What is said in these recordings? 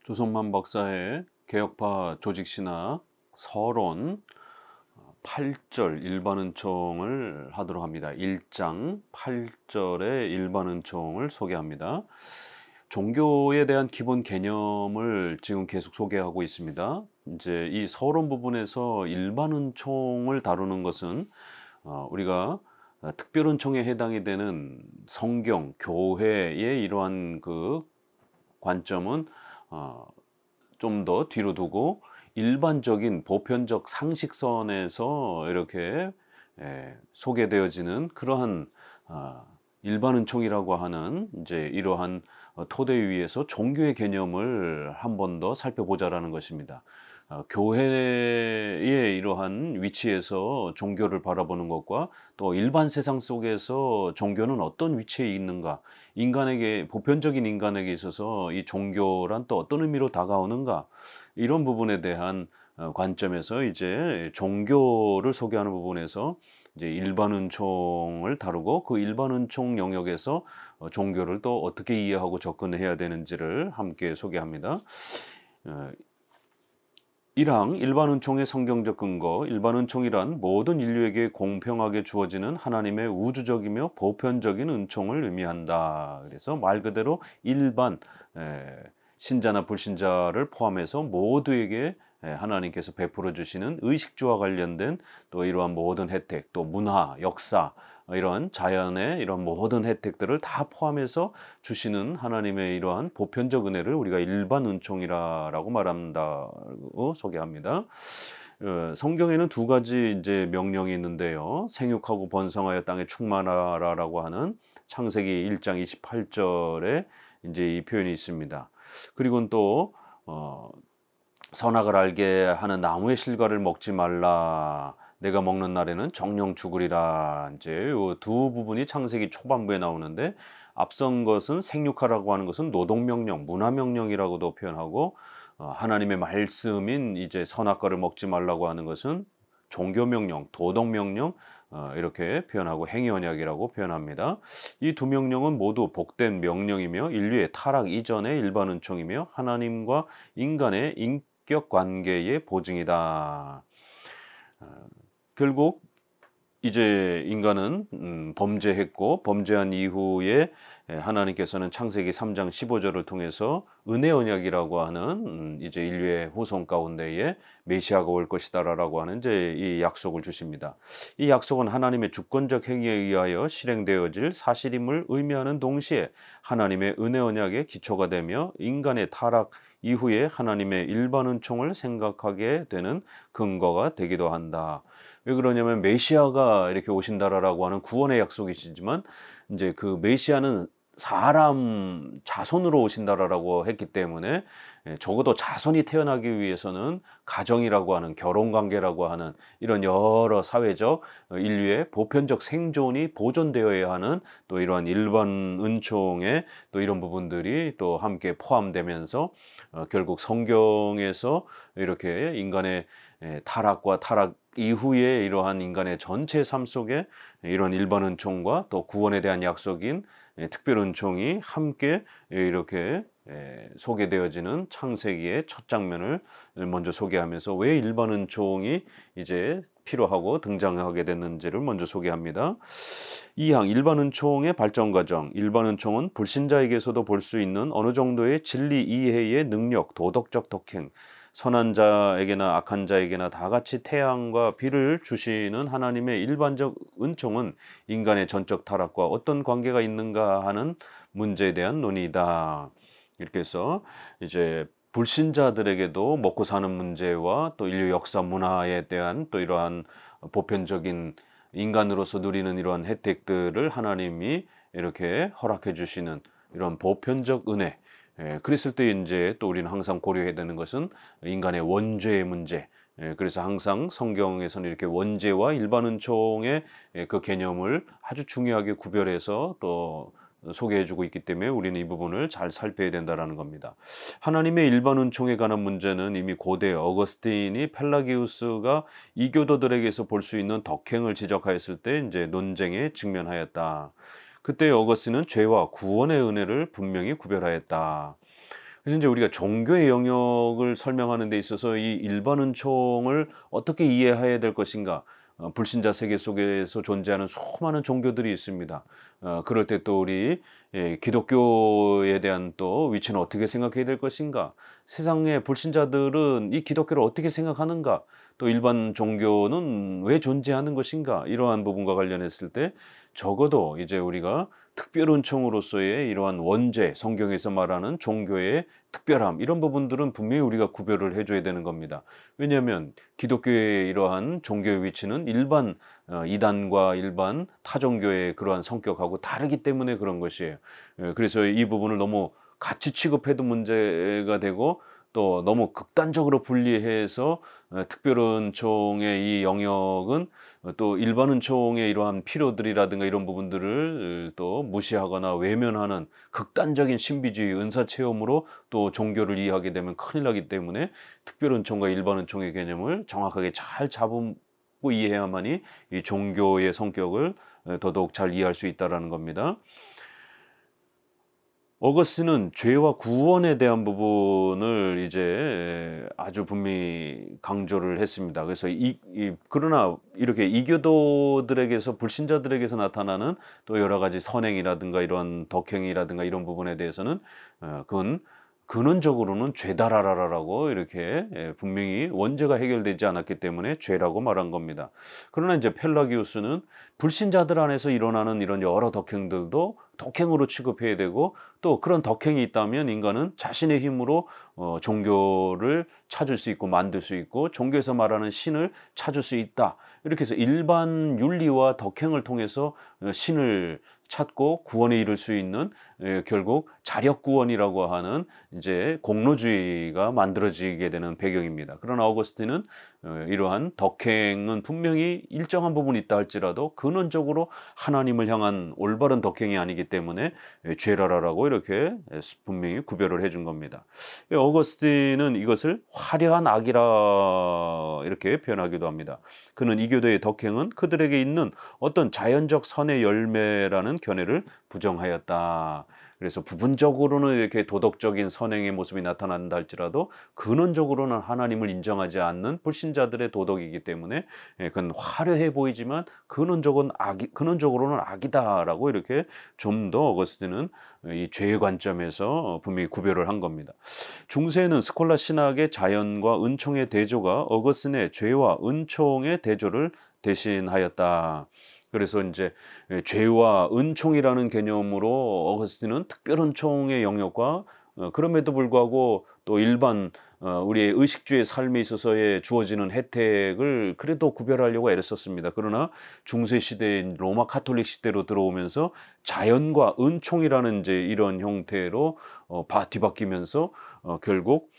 조성만 박사의 개혁파 조직신학 서론 8절 일반은총을 하도록 합니다. 1장 8절의 일반은총을 소개합니다. 종교에 대한 기본 개념을 지금 계속 소개하고 있습니다. 이제 이 서론 부분에서 일반은총을 다루는 것은 우리가 특별은총에 해당이 되는 성경, 교회의 이러한 그 관점은 좀 더 뒤로 두고 일반적인 보편적 상식선에서 이렇게 소개되어지는 그러한 일반은총이라고 하는 이제 이러한 토대 위에서 종교의 개념을 한 번 더 살펴보자라는 것입니다. 교회의 이러한 위치에서 종교를 바라보는 것과 또 일반 세상 속에서 종교는 어떤 위치에 있는가, 인간에게 보편적인 인간에게 있어서 이 종교란 또 어떤 의미로 다가오는가, 이런 부분에 대한 관점에서 이제 종교를 소개하는 부분에서 이제 일반은총을 다루고 그 일반은총 영역에서 종교를 또 어떻게 이해하고 접근해야 되는지를 함께 소개합니다. 1항 일반은총의 성경적 근거. 일반은총이란 모든 인류에게 공평하게 주어지는 하나님의 우주적이며 보편적인 은총을 의미한다. 그래서 말 그대로 일반 신자나 불신자를 포함해서 모두에게 하나님께서 베풀어 주시는 의식주와 관련된 또 이러한 모든 혜택, 또 문화, 역사, 이런 자연의 이런 모든 혜택들을 다 포함해서 주시는 하나님의 이러한 보편적 은혜를 우리가 일반 은총이라고 말한다고 소개합니다. 성경에는 두 가지 이제 명령이 있는데요. 생육하고 번성하여 땅에 충만하라라고 하는 창세기 1장 28절에 이제 이 표현이 있습니다. 그리고는 또 선악을 알게 하는 나무의 실과를 먹지 말라. 내가 먹는 날에는 정령 죽으리라. 이제 이 두 부분이 창세기 초반부에 나오는데, 앞선 것은 생육하라고 하는 것은 노동명령, 문화명령이라고도 표현하고, 하나님의 말씀인 이제 선악과를 먹지 말라고 하는 것은 종교명령, 도덕명령, 이렇게 표현하고 행위언약이라고 표현합니다. 이 두 명령은 모두 복된 명령이며 인류의 타락 이전의 일반은총이며 하나님과 인간의 인격 관계의 보증이다. 결국 이제 인간은 범죄했고, 범죄한 이후에 하나님께서는 창세기 3장 15절을 통해서 은혜 언약이라고 하는 이제 인류의 후손 가운데에 메시아가 올 것이다라고 하는 이제 이 약속을 주십니다. 이 약속은 하나님의 주권적 행위에 의하여 실행되어질 사실임을 의미하는 동시에 하나님의 은혜 언약의 기초가 되며 인간의 타락 이후에 하나님의 일반 은총을 생각하게 되는 근거가 되기도 한다. 왜 그러냐면 메시아가 이렇게 오신다라고 하는 구원의 약속이시지만 이제 그 메시아는 사람 자손으로 오신다라고 했기 때문에 적어도 자손이 태어나기 위해서는 가정이라고 하는, 결혼 관계라고 하는 이런 여러 사회적 인류의 보편적 생존이 보존되어야 하는 또 이러한 일반 은총의 또 이런 부분들이 또 함께 포함되면서 결국 성경에서 이렇게 인간의 타락과 타락 이후에 이러한 인간의 전체 삶 속에 이런 일반 은총과 또 구원에 대한 약속인 특별 은총이 함께 이렇게 소개되어지는 창세기의 첫 장면을 먼저 소개하면서 왜 일반 은총이 이제 필요하고 등장하게 됐는지를 먼저 소개합니다. 2항 일반 은총의 발전 과정. 일반 은총은 불신자에게서도 볼 수 있는 어느 정도의 진리 이해의 능력, 도덕적 덕행, 선한 자에게나 악한 자에게나 다 같이 태양과 비를 주시는 하나님의 일반적 은총은 인간의 전적 타락과 어떤 관계가 있는가 하는 문제에 대한 논의다. 이렇게 해서 이제 불신자들에게도 먹고 사는 문제와 또 인류 역사 문화에 대한 또 이러한 보편적인 인간으로서 누리는 이러한 혜택들을 하나님이 이렇게 허락해 주시는 이런 보편적 은혜. 그랬을 때 이제 또 우리는 항상 고려해야 되는 것은 인간의 원죄의 문제. 그래서 항상 성경에서는 이렇게 원죄와 일반 은총의 그 개념을 아주 중요하게 구별해서 또 소개해주고 있기 때문에 우리는 이 부분을 잘 살펴야 된다는 겁니다. 하나님의 일반 은총에 관한 문제는 이미 고대 어거스틴이 펠라기우스가 이교도들에게서 볼 수 있는 덕행을 지적하였을 때 이제 논쟁에 직면하였다. 그때 어거스틴은 죄와 구원의 은혜를 분명히 구별하였다. 그래서 이제 우리가 종교의 영역을 설명하는 데 있어서 이 일반 은총을 어떻게 이해해야 될 것인가? 불신자 세계 속에서 존재하는 수많은 종교들이 있습니다. 그럴 때 또 우리 기독교에 대한 또 위치는 어떻게 생각해야 될 것인가? 세상의 불신자들은 이 기독교를 어떻게 생각하는가? 또 일반 종교는 왜 존재하는 것인가? 이러한 부분과 관련했을 때 적어도 이제 우리가 특별 은총으로서의 이러한 원죄, 성경에서 말하는 종교의 특별함, 이런 부분들은 분명히 우리가 구별을 해줘야 되는 겁니다. 왜냐하면 기독교의 이러한 종교의 위치는 일반 이단과 일반 타종교의 그러한 성격하고 다르기 때문에 그런 것이에요. 그래서 이 부분을 너무 같이 취급해도 문제가 되고, 또 너무 극단적으로 분리해서 특별은총의 이 영역은 또 일반은총의 이러한 필요들이라든가 이런 부분들을 또 무시하거나 외면하는 극단적인 신비주의 은사체험으로 또 종교를 이해하게 되면 큰일 나기 때문에 특별은총과 일반은총의 개념을 정확하게 잘 잡고 이해해야만이 이 종교의 성격을 더더욱 잘 이해할 수 있다는 겁니다. 어거스틴은 죄와 구원에 대한 부분을 이제 아주 분명히 강조를 했습니다. 그래서 그러나 이렇게 이교도들에게서, 불신자들에게서 나타나는 또 여러 가지 선행이라든가 이런 덕행이라든가 이런 부분에 대해서는 그건 근원적으로는 죄다라라라고 이렇게 분명히 원죄가 해결되지 않았기 때문에 죄라고 말한 겁니다. 그러나 이제 펠라기우스는 불신자들 안에서 일어나는 이런 여러 덕행들도 덕행으로 취급해야 되고, 또 그런 덕행이 있다면 인간은 자신의 힘으로 종교를 찾을 수 있고 만들 수 있고 종교에서 말하는 신을 찾을 수 있다. 이렇게 해서 일반 윤리와 덕행을 통해서 신을 찾고 구원에 이를 수 있는, 결국 자력구원이라고 하는 이제 공로주의가 만들어지게 되는 배경입니다. 그러나 어거스틴은 이러한 덕행은 분명히 일정한 부분이 있다 할지라도 근원적으로 하나님을 향한 올바른 덕행이 아니기 때문에 죄라라고 이렇게 분명히 구별을 해준 겁니다. 어거스틴은 이것을 화려한 악이라 이렇게 표현하기도 합니다. 그는 이교도의 덕행은 그들에게 있는 어떤 자연적 선의 열매라는 견해를 부정하였다. 그래서 부분적으로는 이렇게 도덕적인 선행의 모습이 나타난다 할지라도 근원적으로는 하나님을 인정하지 않는 불신자들의 도덕이기 때문에 그건 화려해 보이지만 근원적으로는 악이다라고 이렇게 좀 더 어거스틴은 이 죄의 관점에서 분명히 구별을 한 겁니다. 중세에는 스콜라 신학의 자연과 은총의 대조가 어거스틴의 죄와 은총의 대조를 대신하였다. 그래서 이제 죄와 은총이라는 개념으로 어거스틴은 특별 은총의 영역과 그럼에도 불구하고 또 일반 우리의 의식주의 삶에 있어서의 주어지는 혜택을 그래도 구별하려고 애썼습니다. 그러나 중세 시대인 로마 카톨릭 시대로 들어오면서 자연과 은총이라는 이제 이런 형태로 뒤바뀌면서 결국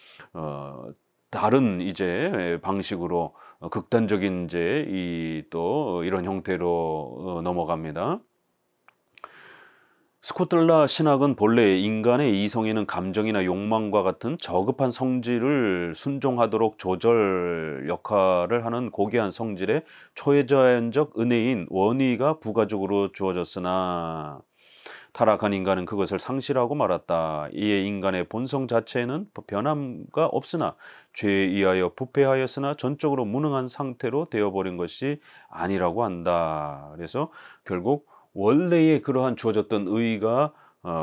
다른 이제 방식으로 극단적인 이제 또 이런 형태로 넘어갑니다. 스코틀라 신학은 본래 인간의 이성에는 감정이나 욕망과 같은 저급한 성질을 순종하도록 조절 역할을 하는 고귀한 성질의 초자연적 은혜인 원의가 부가적으로 주어졌으나 타락한 인간은 그것을 상실하고 말았다. 이에 인간의 본성 자체에는 변함과 없으나 죄에 의하여 부패하였으나 전적으로 무능한 상태로 되어버린 것이 아니라고 한다. 그래서 결국 원래의 그러한 주어졌던 의가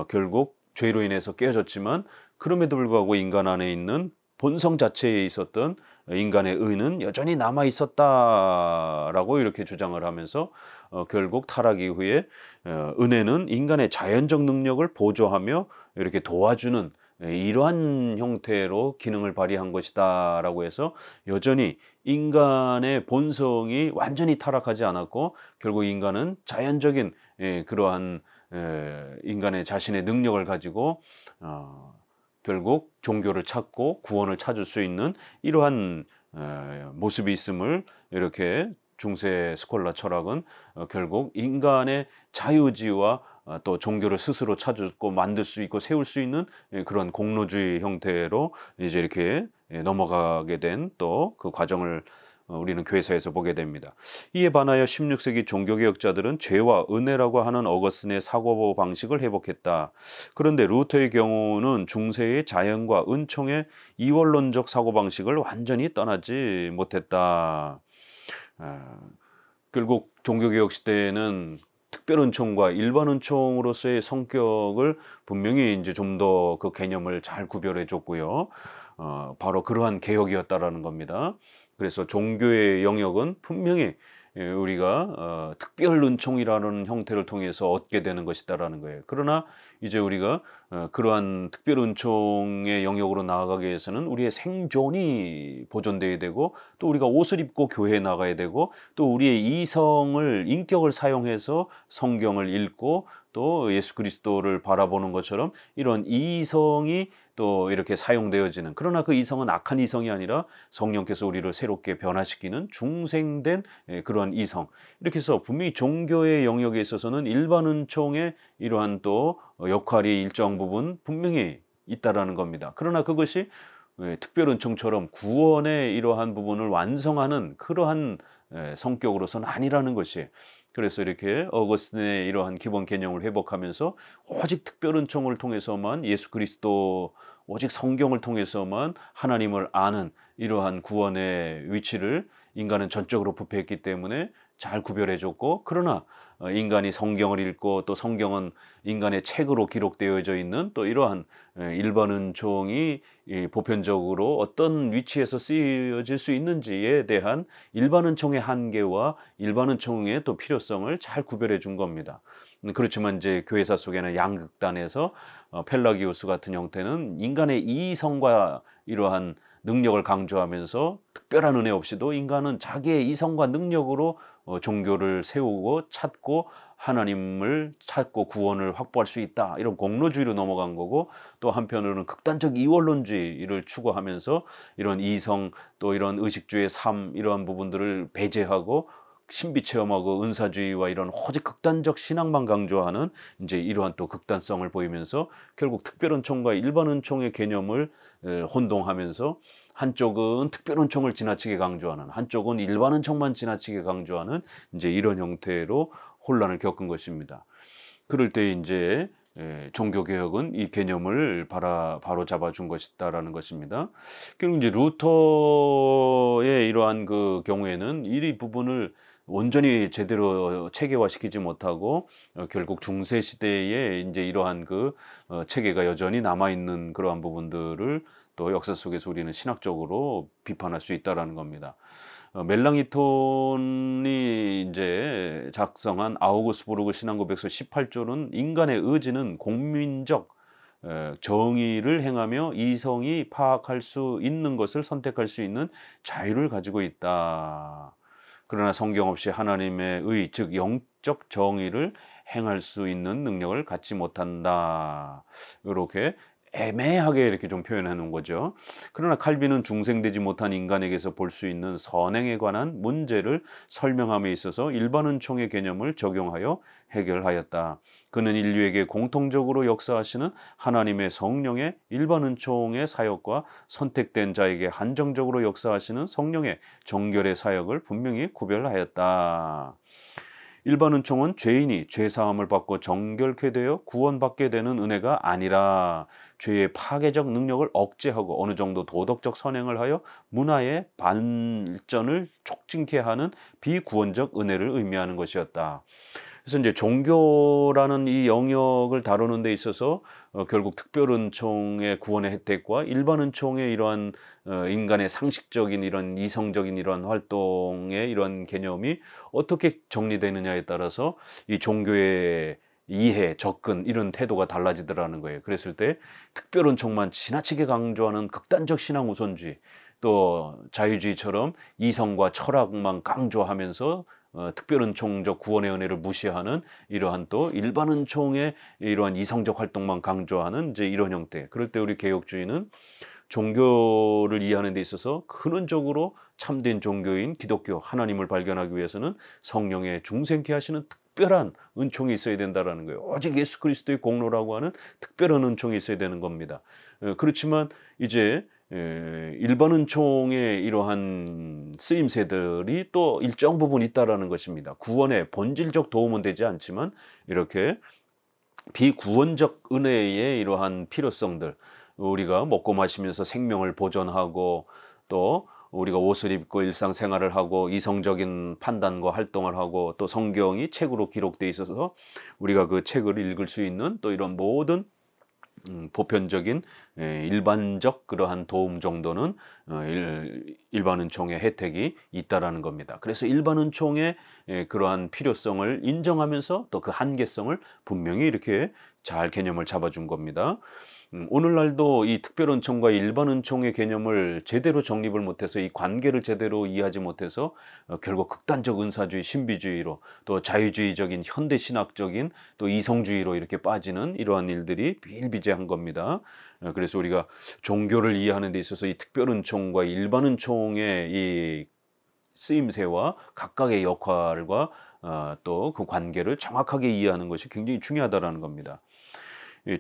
결국 죄로 인해서 깨어졌지만 그럼에도 불구하고 인간 안에 있는 본성 자체에 있었던 인간의 의는 여전히 남아 있었다라고 이렇게 주장을 하면서 결국 타락 이후에 은혜는 인간의 자연적 능력을 보조하며 이렇게 도와주는 이러한 형태로 기능을 발휘한 것이다라고 해서 여전히 인간의 본성이 완전히 타락하지 않았고 결국 인간은 자연적인 그러한 인간의 자신의 능력을 가지고 결국 종교를 찾고 구원을 찾을 수 있는 이러한 모습이 있음을 이렇게 중세 스콜라 철학은 결국 인간의 자유지와 또 종교를 스스로 찾고 만들 수 있고 세울 수 있는 그런 공로주의 형태로 이제 이렇게 넘어가게 된 또 그 과정을 우리는 교회사에서 보게 됩니다. 이에 반하여 16세기 종교개혁자들은 죄와 은혜라고 하는 어거스틴의 사고 방식을 회복했다. 그런데 루터의 경우는 중세의 자연과 은총의 이원론적 사고방식을 완전히 떠나지 못했다. 아, 결국 종교개혁 시대에는 특별 은총과 일반 은총으로서의 성격을 분명히 이제 좀 더 그 개념을 잘 구별해 줬고요. 바로 그러한 개혁이었다라는 겁니다. 그래서 종교의 영역은 분명히 우리가 특별 은총이라는 형태를 통해서 얻게 되는 것이다라는 거예요. 그러나 이제 우리가 그러한 특별 은총의 영역으로 나아가기 위해서는 우리의 생존이 보존돼야 되고, 또 우리가 옷을 입고 교회에 나가야 되고, 또 우리의 이성을, 인격을 사용해서 성경을 읽고 또 예수 그리스도를 바라보는 것처럼 이런 이성이 또 이렇게 사용되어지는, 그러나 그 이성은 악한 이성이 아니라 성령께서 우리를 새롭게 변화시키는 중생된 그러한 이성, 이렇게 해서 분명히 종교의 영역에 있어서는 일반 은총의 이러한 또 역할이 일정 부분 분명히 있다라는 겁니다. 그러나 그것이 특별 은총처럼 구원의 이러한 부분을 완성하는 그러한 성격으로서는 아니라는 것이, 그래서 이렇게 어거스틴의 이러한 기본 개념을 회복하면서 오직 특별 은총을 통해서만 예수 그리스도, 오직 성경을 통해서만 하나님을 아는 이러한 구원의 위치를 인간은 전적으로 부패했기 때문에 잘 구별해 줬고, 그러나 인간이 성경을 읽고 또 성경은 인간의 책으로 기록되어져 있는 또 이러한 일반 은총이 보편적으로 어떤 위치에서 쓰여질 수 있는지에 대한 일반 은총의 한계와 일반 은총의 또 필요성을 잘 구별해 준 겁니다. 그렇지만 이제 교회사 속에는 양극단에서 펠라기우스 같은 형태는 인간의 이성과 이러한 능력을 강조하면서 특별한 은혜 없이도 인간은 자기의 이성과 능력으로 종교를 세우고 찾고 하나님을 찾고 구원을 확보할 수 있다, 이런 공로주의로 넘어간 거고, 또 한편으로는 극단적 이원론주의를 추구하면서 이런 이성 또 이런 의식주의 삶, 이러한 부분들을 배제하고 신비체험하고 은사주의와 이런 오직 극단적 신앙만 강조하는 이제 이러한 또 극단성을 보이면서 결국 특별 은총과 일반 은총의 개념을 혼동하면서 한쪽은 특별 은총을 지나치게 강조하는, 한쪽은 일반 은총만 지나치게 강조하는 이제 이런 형태로 혼란을 겪은 것입니다. 그럴 때 이제 종교개혁은 이 개념을 바로 잡아준 것이다라는 것입니다. 결국 이제 루터의 이러한 그 경우에는 이 부분을 온전히 제대로 체계화시키지 못하고 결국 중세 시대에 이제 이러한 그 체계가 여전히 남아 있는 그러한 부분들을 또 역사 속에서 우리는 신학적으로 비판할 수 있다라는 겁니다. 멜랑이톤이 이제 작성한 아우구스부르크 신앙고백서 18조는 인간의 의지는 공민적 정의를 행하며 이성이 파악할 수 있는 것을 선택할 수 있는 자유를 가지고 있다. 그러나 성경 없이 하나님의 의, 즉 영적 정의를 행할 수 있는 능력을 갖지 못한다. 이렇게 애매하게 이렇게 좀 표현해 놓은 거죠. 그러나 칼빈은 중생되지 못한 인간에게서 볼 수 있는 선행에 관한 문제를 설명함에 있어서 일반 은총의 개념을 적용하여 해결하였다. 그는 인류에게 공통적으로 역사하시는 하나님의 성령의 일반 은총의 사역과 선택된 자에게 한정적으로 역사하시는 성령의 정결의 사역을 분명히 구별하였다. 일반 은총은 죄인이 죄사함을 받고 정결케 되어 구원받게 되는 은혜가 아니라 죄의 파괴적 능력을 억제하고 어느 정도 도덕적 선행을 하여 문화의 발전을 촉진케 하는 비구원적 은혜를 의미하는 것이었다. 그래서 이제 종교라는 이 영역을 다루는 데 있어서 결국 특별 은총의 구원의 혜택과 일반 은총의 이러한 인간의 상식적인 이런 이성적인 이런 활동의 이런 개념이 어떻게 정리되느냐에 따라서 이 종교의 이해, 접근 이런 태도가 달라지더라는 거예요. 그랬을 때 특별 은총만 지나치게 강조하는 극단적 신앙 우선주의, 또 자유주의처럼 이성과 철학만 강조하면서 특별 은총적 구원의 은혜를 무시하는 이러한 또 일반 은총의 이러한 이성적 활동만 강조하는 이제 이런 형태. 그럴 때 우리 개혁주의는 종교를 이해하는 데 있어서 근원적으로 참된 종교인 기독교 하나님을 발견하기 위해서는 성령의 중생케 하시는 특별한 은총이 있어야 된다라는 거예요. 오직 예수 그리스도의 공로라고 하는 특별한 은총이 있어야 되는 겁니다. 그렇지만 이제 일반 은총의 이러한 쓰임새들이 또 일정 부분 있다라는 것입니다. 구원에 본질적 도움은 되지 않지만 이렇게 비구원적 은혜의 이러한 필요성들, 우리가 먹고 마시면서 생명을 보존하고 또 우리가 옷을 입고 일상생활을 하고 이성적인 판단과 활동을 하고 또 성경이 책으로 기록되어 있어서 우리가 그 책을 읽을 수 있는 또 이런 모든 보편적인 일반적 그러한 도움 정도는 일반은총의 혜택이 있다라는 겁니다. 그래서 일반은총의 그러한 필요성을 인정하면서 또 그 한계성을 분명히 이렇게 잘 개념을 잡아준 겁니다. 오늘날도 이 특별은총과 일반은총의 개념을 제대로 정립을 못해서 이 관계를 제대로 이해하지 못해서 결국 극단적 은사주의, 신비주의로 또 자유주의적인 현대신학적인 또 이성주의로 이렇게 빠지는 이러한 일들이 비일비재한 겁니다. 그래서 우리가 종교를 이해하는 데 있어서 이 특별은총과 일반은총의 이 쓰임새와 각각의 역할과 또 그 관계를 정확하게 이해하는 것이 굉장히 중요하다는 겁니다.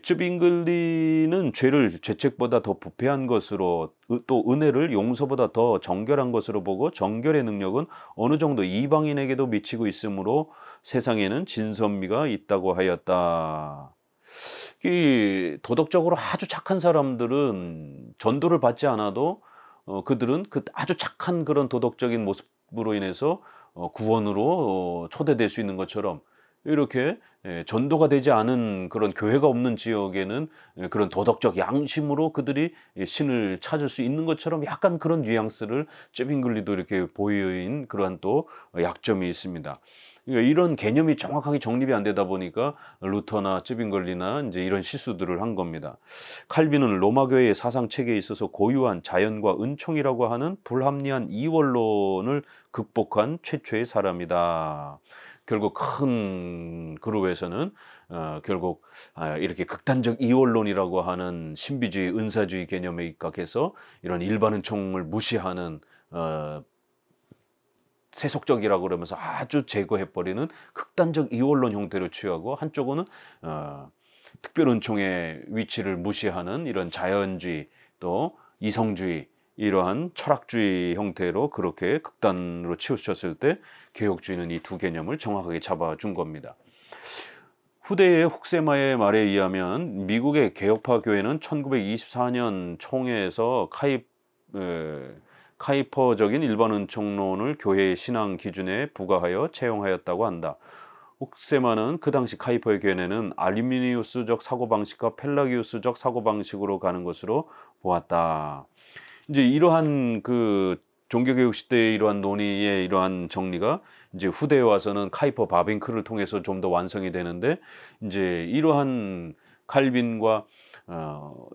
쯔빙글리는 죄를 죄책보다 더 부패한 것으로 또 은혜를 용서보다 더 정결한 것으로 보고 정결의 능력은 어느 정도 이방인에게도 미치고 있으므로 세상에는 진선미가 있다고 하였다. 이 도덕적으로 아주 착한 사람들은 전도를 받지 않아도 그들은 그 아주 착한 그런 도덕적인 모습으로 인해서 구원으로 초대될 수 있는 것처럼 이렇게 전도가 되지 않은 그런 교회가 없는 지역에는 그런 도덕적 양심으로 그들이 신을 찾을 수 있는 것처럼 약간 그런 뉘앙스를 쯔빙글리도 이렇게 보인 그러한 또 약점이 있습니다. 이런 개념이 정확하게 정립이 안 되다 보니까 루터나 쯔빙글리나 이제 이런 실수들을 한 겁니다. 칼빈은 로마 교회의 사상 체계에 있어서 고유한 자연과 은총이라고 하는 불합리한 이원론을 극복한 최초의 사람이다. 결국 큰 그룹에서는 결국 이렇게 극단적 이원론이라고 하는 신비주의, 은사주의 개념에 입각해서 이런 일반은총을 무시하는 세속적이라고 그러면서 아주 제거해버리는 극단적 이원론 형태를 취하고 한쪽은 특별은총의 위치를 무시하는 이런 자연주의 또 이성주의 이러한 철학주의 형태로 그렇게 극단으로 치우쳤을 때 개혁주의는 이 두 개념을 정확하게 잡아준 겁니다. 후대의 혹세마의 말에 의하면 미국의 개혁파 교회는 1924년 총회에서 카이퍼적인 일반은총론을 교회의 신앙 기준에 부과하여 채용하였다고 한다. 혹세마는 그 당시 카이퍼의 교회는 아르미니우스적 사고방식과 펠라기우스적 사고방식으로 가는 것으로 보았다. 이제 이러한 그 종교개혁 시대의 이러한 논의의 이러한 정리가 이제 후대에 와서는 카이퍼 바빙크를 통해서 좀 더 완성이 되는데 이제 이러한 칼빈과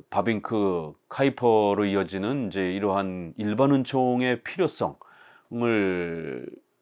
바빙크 카이퍼로 이어지는 이제 이러한 일반은총의 필요성을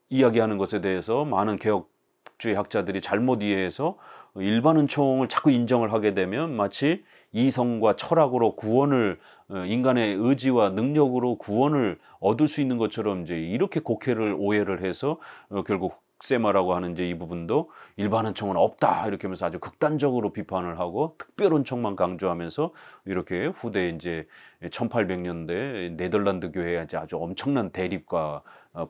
이야기하는 것에 대해서 많은 개혁주의 학자들이 잘못 이해해서 일반은총을 자꾸 인정을 하게 되면 마치 이성과 철학으로 구원을 인간의 의지와 능력으로 구원을 얻을 수 있는 것처럼 이제 이렇게 곡해를 오해를 해서 결국 세마라고 하는 이제 이 부분도 일반은총은 없다 이렇게 하면서 아주 극단적으로 비판을 하고 특별은총만 강조하면서 이렇게 후대 이제 1800년대 네덜란드 교회에 아주 엄청난 대립과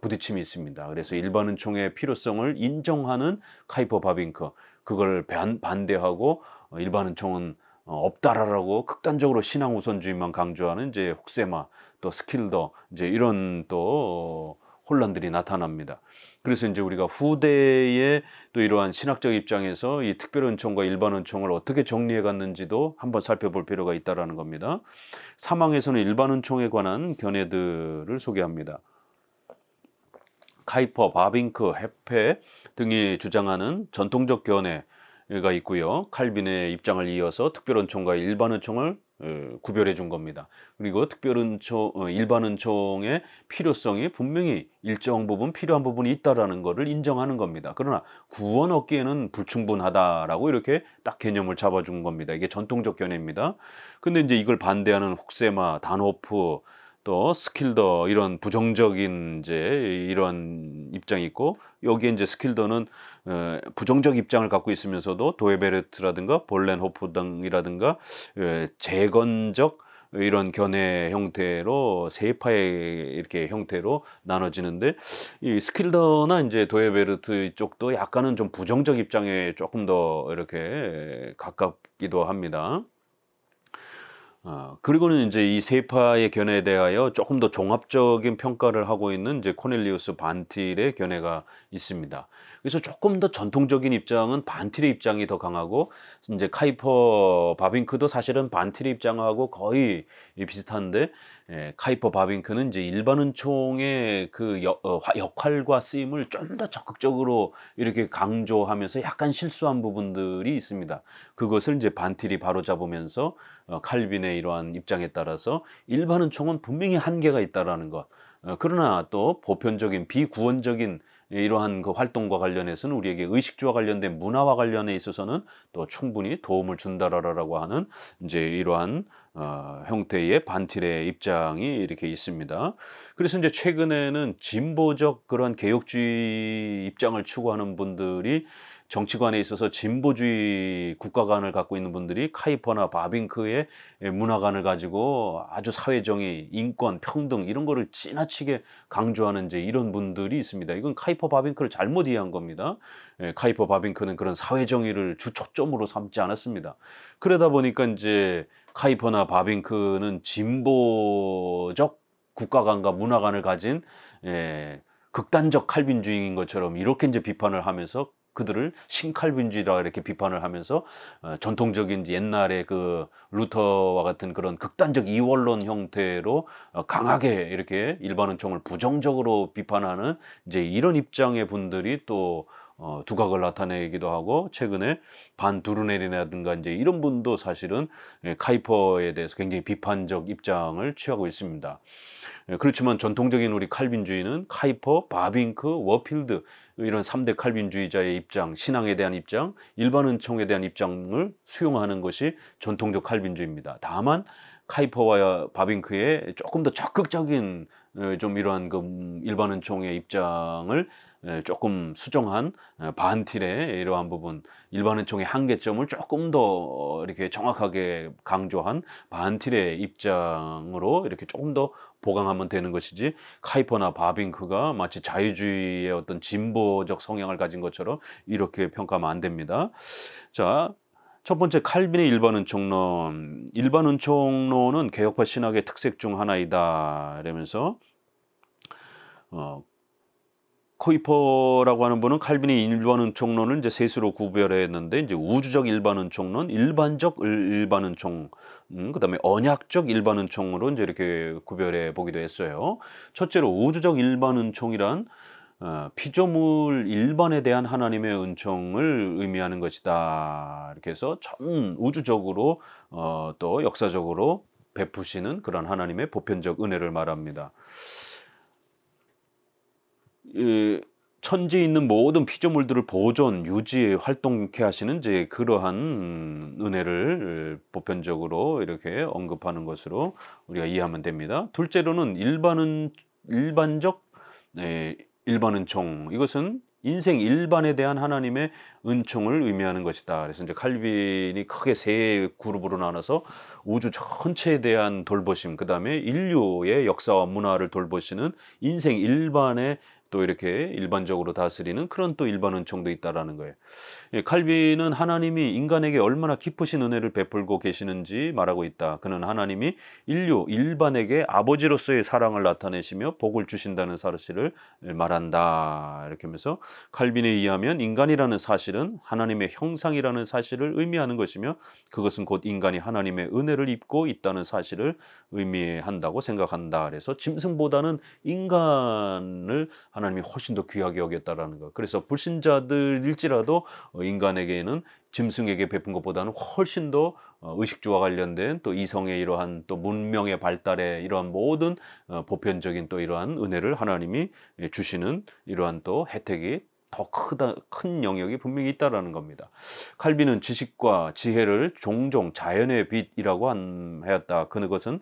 부딪힘이 있습니다. 그래서 일반은총의 필요성을 인정하는 카이퍼 바빙크 그걸 반대하고 일반은총은 없다라고 극단적으로 신앙 우선주의만 강조하는 이제 혹세마 또 스킬더 이제 이런 또 혼란들이 나타납니다. 그래서 이제 우리가 후대의 또 이러한 신학적 입장에서 이 특별은총과 일반은총을 어떻게 정리해 갔는지도 한번 살펴볼 필요가 있다라는 겁니다. 사망에서는 일반은총에 관한 견해들을 소개합니다. 카이퍼, 바빙크, 헤페 등이 주장하는 전통적 견해가 있고요. 칼빈의 입장을 이어서 특별은총과 일반은총을 구별해 준 겁니다. 그리고 일반은총의 필요성이 분명히 일정 부분 필요한 부분이 있다라는 것을 인정하는 겁니다. 그러나 구원 얻기에는 불충분하다라고 이렇게 딱 개념을 잡아준 겁니다. 이게 전통적 견해입니다. 근데 이제 이걸 반대하는 혹세마, 단호프 또 스킬더 이런 부정적인 이제 이런 입장이 있고 여기에 이제 스킬더는 부정적 입장을 갖고 있으면서도 도에베르트라든가 볼렌호프 등이라든가 재건적 이런 견해 형태로 세 파의 이렇게 형태로 나눠지는데 이 스킬더나 이제 도에베르트 쪽도 약간은 좀 부정적 입장에 조금 더 이렇게 가깝기도 합니다. 그리고는 인제 이 세파의 견해에 대하여 쪼끔 더 종합적인 평가를 하고 있는 이제 코넬리우스 반틸의 견해가 있습니다. 그래서 쪼끔 더 전통적인 입장은 반틸의 입장이 더 강하고 인제 카이퍼 바빙크도 사실은 반틸의 입장하고 거의 비슷한데 카이퍼 바빙크는 이제 일반 은총의 그 역할과 쓰임을 좀 더 적극적으로 이렇게 강조하면서 약간 실수한 부분들이 있습니다. 그것을 인제 반틸이 바로잡으면서 칼빈의 이러한 입장에 따라서 일반 은총은 분명히 한계가 있다라는 것. 그러나 또 보편적인 비구원적인 이러한 그 활동과 관련해서는 우리에게 의식주와 관련된 문화와 관련해 있어서는 또 충분히 도움을 준다라고 하는 이제 이러한 형태의 반틸의 입장이 이렇게 있습니다. 그래서 이제 최근에는 진보적 그런 개혁주의 입장을 추구하는 분들이 정치관에 있어서 진보주의 국가관을 갖고 있는 분들이 카이퍼나 바빙크의 문화관을 가지고 아주 사회정의, 인권, 평등 이런 거를 지나치게 강조하는 이제 이런 분들이 있습니다. 이건 카이퍼 바빙크를 잘못 이해한 겁니다. 카이퍼 바빙크는 그런 사회정의를 주 초점으로 삼지 않았습니다. 그러다 보니까 이제 카이퍼나 바빙크는 진보적 국가관과 문화관을 가진 극단적 칼빈주의인 것처럼 이렇게 이제 비판을 하면서 그들을 신칼빈주의라 이렇게 비판을 하면서 전통적인 이제 옛날에 그 루터와 같은 그런 극단적 이원론 형태로 강하게 이렇게 일반 은총을 부정적으로 비판하는 이제 이런 입장의 분들이 또 두각을 나타내기도 하고 최근에 반두르넬이라든가 이제 이런 분도 사실은 카이퍼에 대해서 굉장히 비판적 입장을 취하고 있습니다. 그렇지만 전통적인 우리 칼빈주의는 카이퍼, 바빙크, 워필드 이런 3대 칼빈주의자의 입장, 신앙에 대한 입장, 일반 은총에 대한 입장을 수용하는 것이 전통적 칼빈주의입니다. 다만 카이퍼와 바빙크의 조금 더 적극적인 좀 이러한 그 일반 은총의 입장을 조금 수정한 반틸의 이러한 부분, 일반 은총의 한계점을 조금 더 이렇게 정확하게 강조한 반틸의 입장으로 이렇게 조금 더 보강하면 되는 것이지 카이퍼나 바빙크가 마치 자유주의의 어떤 진보적 성향을 가진 것처럼 이렇게 평가하면 안 됩니다. 자, 첫 번째 칼빈의 일반 은총론. 일반 은총론은 개혁파 신학의 특색 중 하나이다. 이러면서 코이퍼라고 하는 분은 칼빈의 일반 은총론을 이제 셋으로 구별했는데 이제 우주적 일반 은총론, 일반적 일반 은총, 그다음에 언약적 일반 은총으로 이제 이렇게 구별해 보기도 했어요. 첫째로 우주적 일반 은총이란 피조물 일반에 대한 하나님의 은총을 의미하는 것이다. 이렇게 해서 전 우주적으로 또 역사적으로 베푸시는 그런 하나님의 보편적 은혜를 말합니다. 천지에 있는 모든 피조물들을 보존, 유지, 활동케 하시는 이제 그러한 은혜를 보편적으로 이렇게 언급하는 것으로 우리가 이해하면 됩니다. 둘째로는 일반적 일반 은총. 이것은 인생 일반에 대한 하나님의 은총을 의미하는 것이다. 그래서 이제 칼빈이 크게 세 그룹으로 나눠서 우주 전체에 대한 돌보심, 그다음에 인류의 역사와 문화를 돌보시는 인생 일반의 또 이렇게 일반적으로 다스리는 그런 또 일반 은총도 있다라는 거예요. 칼빈은 하나님이 인간에게 얼마나 깊으신 은혜를 베풀고 계시는지 말하고 있다. 그는 하나님이 인류 일반에게 아버지로서의 사랑을 나타내시며 복을 주신다는 사실을 말한다. 이렇게 하면서 칼빈에 의하면 인간이라는 사실은 하나님의 형상이라는 사실을 의미하는 것이며 그것은 곧 인간이 하나님의 은혜를 입고 있다는 사실을 의미한다고 생각한다. 그래서 짐승보다는 인간을 하나님이 훨씬 더 귀하게 여겼다라는 것. 그래서 불신자들일지라도 인간에게는 짐승에게 베푼 것보다는 훨씬 더 의식주와 관련된 또 이성의 이러한 또 문명의 발달에 이러한 모든 보편적인 또 이러한 은혜를 하나님이 주시는 이러한 또 혜택이 더 큰 영역이 분명히 있다라는 겁니다. 칼빈은 지식과 지혜를 종종 자연의 빛이라고 하였다. 그것은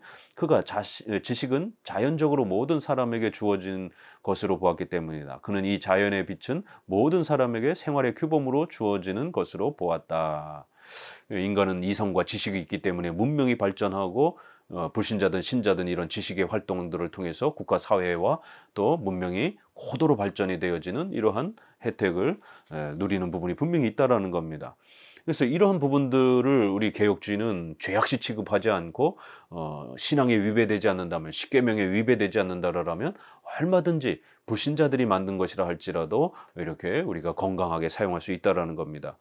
지식은 자연적으로 모든 사람에게 주어진 것으로 보았기 때문이다. 그는 이 자연의 빛은 모든 사람에게 생활의 규범으로 주어지는 것으로 보았다. 인간은 이성과 지식이 있기 때문에 문명이 발전하고 불신자든 신자든 이런 지식의 활동들을 통해서 국가 사회와 또 문명이 고도로 발전이 되어지는 이러한 혜택을 누리는 부분이 분명히 있다라는 겁니다. 그래서 이러한 부분들을 우리 개혁주의는 죄악시 취급하지 않고 신앙에 위배되지 않는다면, 십계명에 위배되지 않는다라면 얼마든지 불신자들이 만든 것이라 할지라도 이렇게 우리가 건강하게 사용할 수 있다라는 겁니다.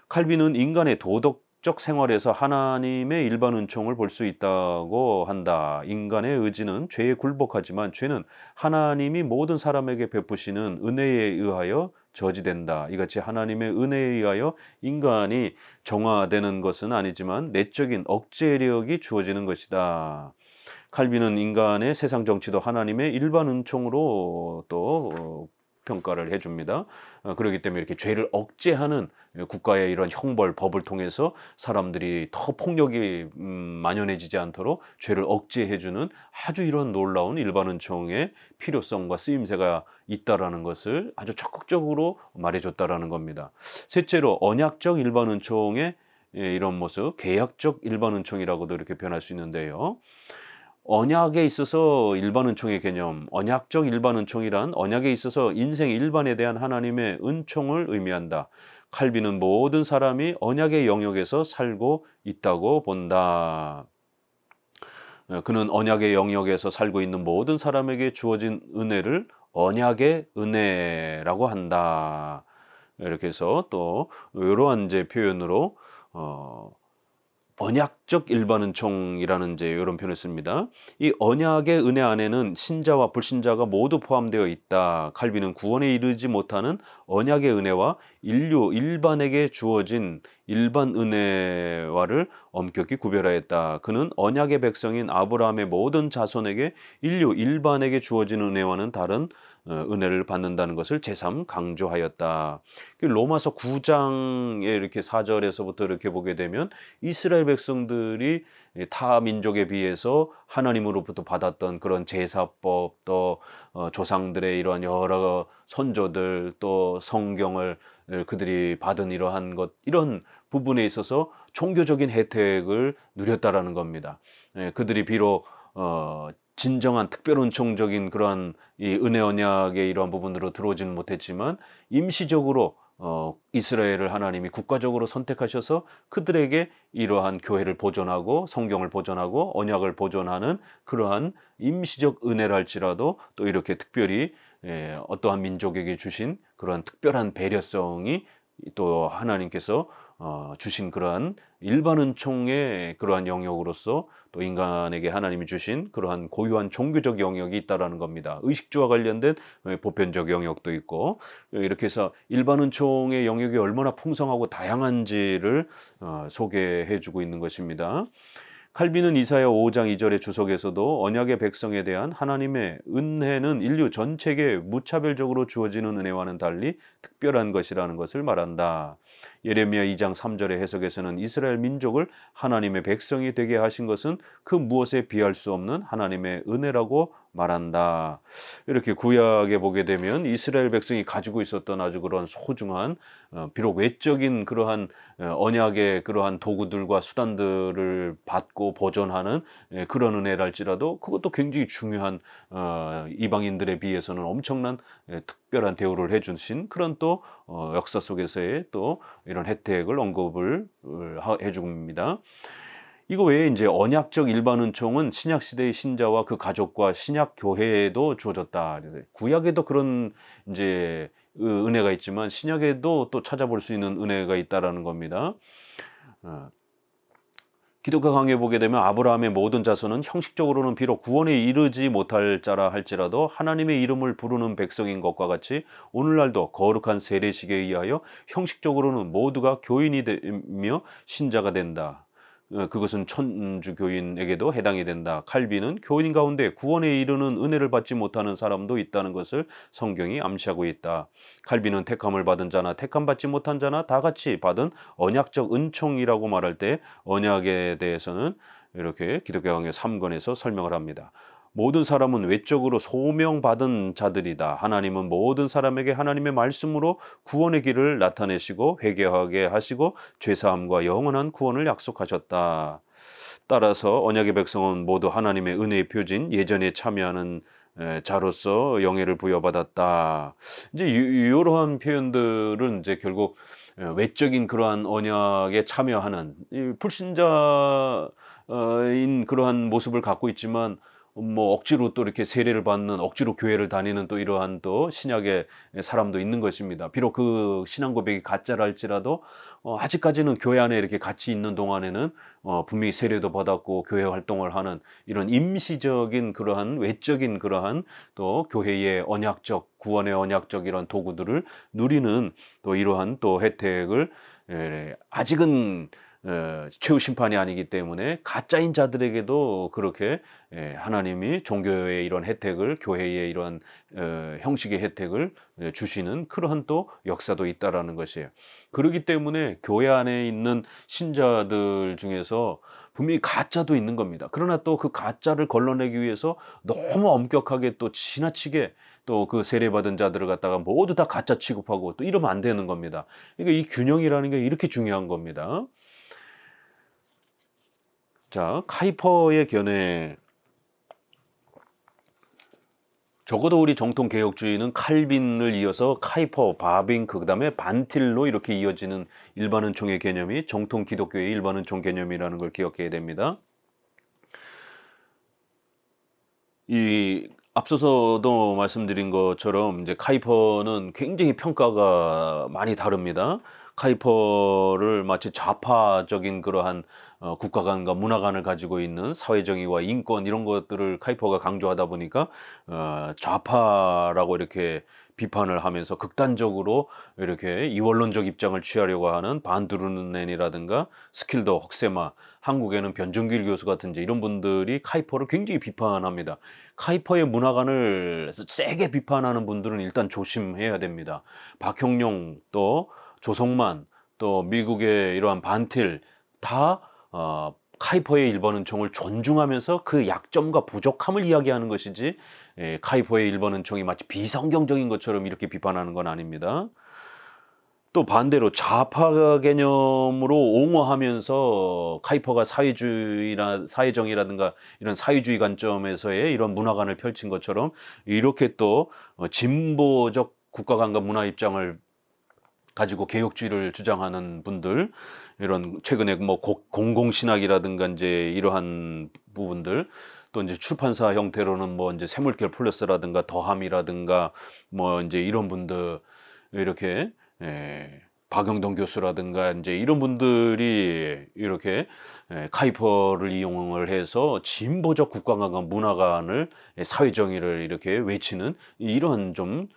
칼빈은 인간의 도덕적 생활에서 하나님의 일반 은총을 볼 수 있다고 한다. 인간의 의지는 죄에 굴복하지만 죄는 하나님이 모든 사람에게 베푸시는 은혜에 의하여 저지된다. 이같이 하나님의 은혜에 의하여 인간이 정화되는 것은 아니지만 내적인 억제력이 주어지는 것이다. 칼빈은 인간의 세상 정치도 하나님의 일반 은총으로 또 평가를 해줍니다. 그렇기 때문에 이렇게 죄를 억제하는 국가의 이런 형벌, 법을 통해서 사람들이 더 폭력이 만연해지지 않도록 죄를 억제해주는 아주 이런 놀라운 일반 은총의 필요성과 쓰임새가 있다라는 것을 아주 적극적으로 말해줬다라는 겁니다. 셋째로 언약적 일반 은총의 이런 모습, 계약적 일반 은총이라고도 이렇게 변할 수 있는데요. 언약에 있어서 일반 은총의 개념, 언약적 일반 은총이란 언약에 있어서 인생 일반에 대한 하나님의 은총을 의미한다. 칼빈은 모든 사람이 언약의 영역에서 살고 있다고 본다. 그는 언약의 영역에서 살고 있는 모든 사람에게 주어진 은혜를 언약의 은혜라고 한다. 이렇게 해서 또 이러한 이제 표현으로 언약적 일반 은총이라는 이제 이런 표현을 씁니다. 이 언약의 은혜 안에는 신자와 불신자가 모두 포함되어 있다. 칼빈은 구원에 이르지 못하는 언약의 은혜와 인류 일반에게 주어진 일반 은혜와를 엄격히 구별하였다. 그는 언약의 백성인 아브라함의 모든 자손에게 인류 일반에게 주어진 은혜와는 다른 은혜를 받는다는 것을 재삼 강조하였다. 로마서 9장에 이렇게 4절에서부터 이렇게 보게 되면 이스라엘 백성들이 타 민족에 비해서 하나님으로부터 받았던 그런 제사법, 또 조상들의 이러한 여러 선조들, 또 성경을 그들이 받은 이러한 것, 이런 부분에 있어서 종교적인 혜택을 누렸다라는 겁니다. 그들이 비록 진정한 특별 은총적인 그러한 이 은혜 언약의 이러한 부분으로 들어오지는 못했지만 임시적으로 이스라엘을 하나님이 국가적으로 선택하셔서 그들에게 이러한 교회를 보존하고 성경을 보존하고 언약을 보존하는 그러한 임시적 은혜랄지라도 또 이렇게 특별히 어떠한 민족에게 주신 그러한 특별한 배려성이 또 하나님께서 주신 그러한 일반 은총의 그러한 영역으로서 또 인간에게 하나님이 주신 그러한 고유한 종교적 영역이 있다라는 겁니다. 의식주와 관련된 보편적 영역도 있고, 이렇게 해서 일반 은총의 영역이 얼마나 풍성하고 다양한지를 소개해주고 있는 것입니다. 칼빈은 이사야 5장 2절의 주석에서도 언약의 백성에 대한 하나님의 은혜는 인류 전체에게 무차별적으로 주어지는 은혜와는 달리 특별한 것이라는 것을 말한다. 예레미야 2장 3절의 해석에서는 이스라엘 민족을 하나님의 백성이 되게 하신 것은 그 무엇에 비할 수 없는 하나님의 은혜라고 말한다. 이렇게 구약에 보게 되면 이스라엘 백성이 가지고 있었던 아주 그런 소중한 비록 외적인 그러한 언약의 그러한 도구들과 수단들을 받고 보존하는 그런 은혜랄지라도 그것도 굉장히 중요한 이방인들에 비해서는 엄청난 특별한 대우를 해주신 그런 또 역사 속에서의 또 이런 혜택을 언급을 해줍니다. 이거 외에 이제 언약적 일반 은총은 신약 시대의 신자와 그 가족과 신약 교회에도 주어졌다. 그래서 구약에도 그런 이제 은혜가 있지만 신약에도 또 찾아볼 수 있는 은혜가 있다라는 겁니다. 기독교 강해 보게 되면 아브라함의 모든 자손은 형식적으로는 비록 구원에 이르지 못할 자라 할지라도 하나님의 이름을 부르는 백성인 것과 같이 오늘날도 거룩한 세례식에 의하여 형식적으로는 모두가 교인이 되며 신자가 된다. 그것은 천주교인에게도 해당이 된다. 칼빈은 교인 가운데 구원에 이르는 은혜를 받지 못하는 사람도 있다는 것을 성경이 암시하고 있다. 칼빈은 택함을 받은 자나 택함 받지 못한 자나 다 같이 받은 언약적 은총이라고 말할 때 언약에 대해서는 이렇게 기독교 강해 3권에서 설명을 합니다. 모든 사람은 외적으로 소명받은 자들이다. 하나님은 모든 사람에게 하나님의 말씀으로 구원의 길을 나타내시고 회개하게 하시고 죄사함과 영원한 구원을 약속하셨다. 따라서 언약의 백성은 모두 하나님의 은혜의 표진, 예전에 참여하는 자로서 영예를 부여받았다. 이제 이러한 표현들은 이제 결국 외적인 그러한 언약에 참여하는 이 불신자인 그러한 모습을 갖고 있지만 뭐 억지로 또 이렇게 세례를 받는 억지로 교회를 다니는 또 이러한 또 신약의 사람도 있는 것입니다. 비록 그 신앙 고백이 가짜라 할지라도 아직까지는 교회 안에 이렇게 같이 있는 동안에는 분명히 세례도 받았고 교회 활동을 하는 이런 임시적인 그러한 외적인 그러한 또 교회의 언약적 구원의 언약적 이런 도구들을 누리는 또 이러한 또 혜택을 아직은 최후 심판이 아니기 때문에 가짜인 자들에게도 그렇게 하나님이 종교의 이런 혜택을 교회의 이런 형식의 혜택을 주시는 그러한 또 역사도 있다라는 것이에요. 그렇기 때문에 교회 안에 있는 신자들 중에서 분명히 가짜도 있는 겁니다. 그러나 또 그 가짜를 걸러내기 위해서 너무 엄격하게 또 지나치게 또 그 세례받은 자들을 갖다가 모두 다 가짜 취급하고 또 이러면 안 되는 겁니다. 그러니까 이 균형이라는 게 이렇게 중요한 겁니다. 자, 카이퍼의 견해. 적어도 우리 정통 개혁주의는 칼빈을 이어서 카이퍼, 바빙크, 그다음에 반틸로 이렇게 이어지는 일반은총의 개념이 정통 기독교의 일반은총 개념이라는 걸 기억해야 됩니다. 이 앞서서도 말씀드린 것처럼 이제 카이퍼는 굉장히 평가가 많이 다릅니다. 카이퍼를 마치 좌파적인 그러한 국가관과 문화관을 가지고 있는 사회정의와 인권 이런 것들을 카이퍼가 강조하다 보니까 좌파라고 이렇게 비판을 하면서 극단적으로 이렇게 이원론적 입장을 취하려고 하는 반드루넨이라든가 스킬더 헉세마, 한국에는 변종길 교수 같은 이런 분들이 카이퍼를 굉장히 비판합니다. 카이퍼의 문화관을 세게 비판하는 분들은 일단 조심해야 됩니다. 박형룡 또 조성만 또 미국의 이러한 반틸 다 카이퍼의 일본은총을 존중하면서 그 약점과 부족함을 이야기하는 것이지 카이퍼의 일본은총이 마치 비성경적인 것처럼 이렇게 비판하는 건 아닙니다. 또 반대로 좌파 개념으로 옹호하면서 카이퍼가 사회주의나 사회정의라든가 이런 사회주의 관점에서의 이런 문화관을 펼친 것처럼 이렇게 또 진보적 국가관과 문화 입장을 가지고 개혁주의를 주장하는 분들 이런 최근에 뭐 공공신학이라든가 이제 이러한 부분들 또 이제 출판사 형태로는 뭐 이제 샘물결 플러스라든가 더함이라든가 뭐 이제 이런 분들 이렇게 박영동 교수라든가 이제 이런 분들이 이렇게 카이퍼를 이용을 해서 진보적 국가관과 문화관을 사회정의를 이렇게 외치는 이런 좀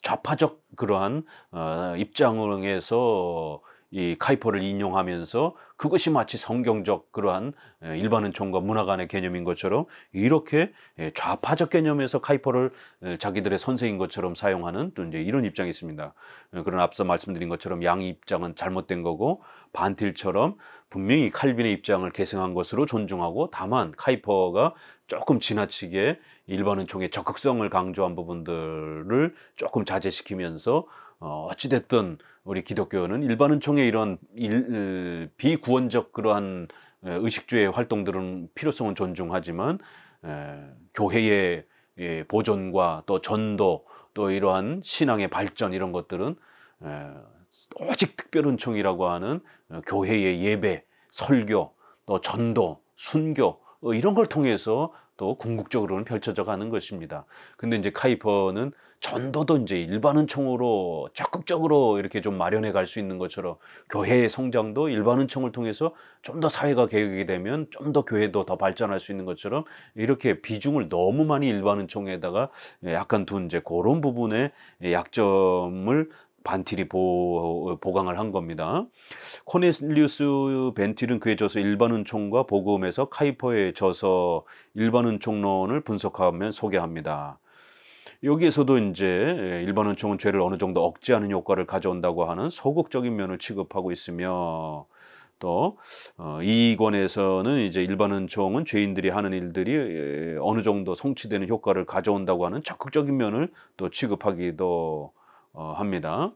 좌파적 그러한 입장에서 이 카이퍼를 인용하면서 그것이 마치 성경적 그러한 일반은총과 문화관의 개념인 것처럼 이렇게 좌파적 개념에서 카이퍼를 자기들의 선생인 것처럼 사용하는 또 이제 이런 입장이 있습니다. 그러나 앞서 말씀드린 것처럼 양 입장은 잘못된 거고 반틸처럼 분명히 칼빈의 입장을 계승한 것으로 존중하고 다만 카이퍼가 조금 지나치게 일반은총의 적극성을 강조한 부분들을 조금 자제시키면서 어찌됐든 우리 기독교는 일반은총의 이런 비구원적 그러한 의식주의 활동들은 필요성은 존중하지만 교회의 보존과 또 전도 또 이러한 신앙의 발전 이런 것들은 오직 특별은총이라고 하는 교회의 예배, 설교, 또 전도, 순교 이런 걸 통해서 또 궁극적으로는 펼쳐져 가는 것입니다. 근데 이제 카이퍼는 전도도 이제 일반은총으로 적극적으로 이렇게 좀 마련해 갈 수 있는 것처럼 교회의 성장도 일반은총을 통해서 좀 더 사회가 개혁이 되면 좀 더 교회도 더 발전할 수 있는 것처럼 이렇게 비중을 너무 많이 일반은총에다가 약간 둔 이제 그런 부분의 약점을 반틸이 보강을 한 겁니다. 코넬리우스 벤틸은 그의 저서 일반은총과 복음에서 카이퍼의 저서 일반은총론을 분석하면 소개합니다. 여기에서도 이제 일반은총은 죄를 어느 정도 억제하는 효과를 가져온다고 하는 소극적인 면을 취급하고 있으며 또 이 권에서는 이제 일반은총은 죄인들이 하는 일들이 어느 정도 성취되는 효과를 가져온다고 하는 적극적인 면을 또 취급하기도 합니다.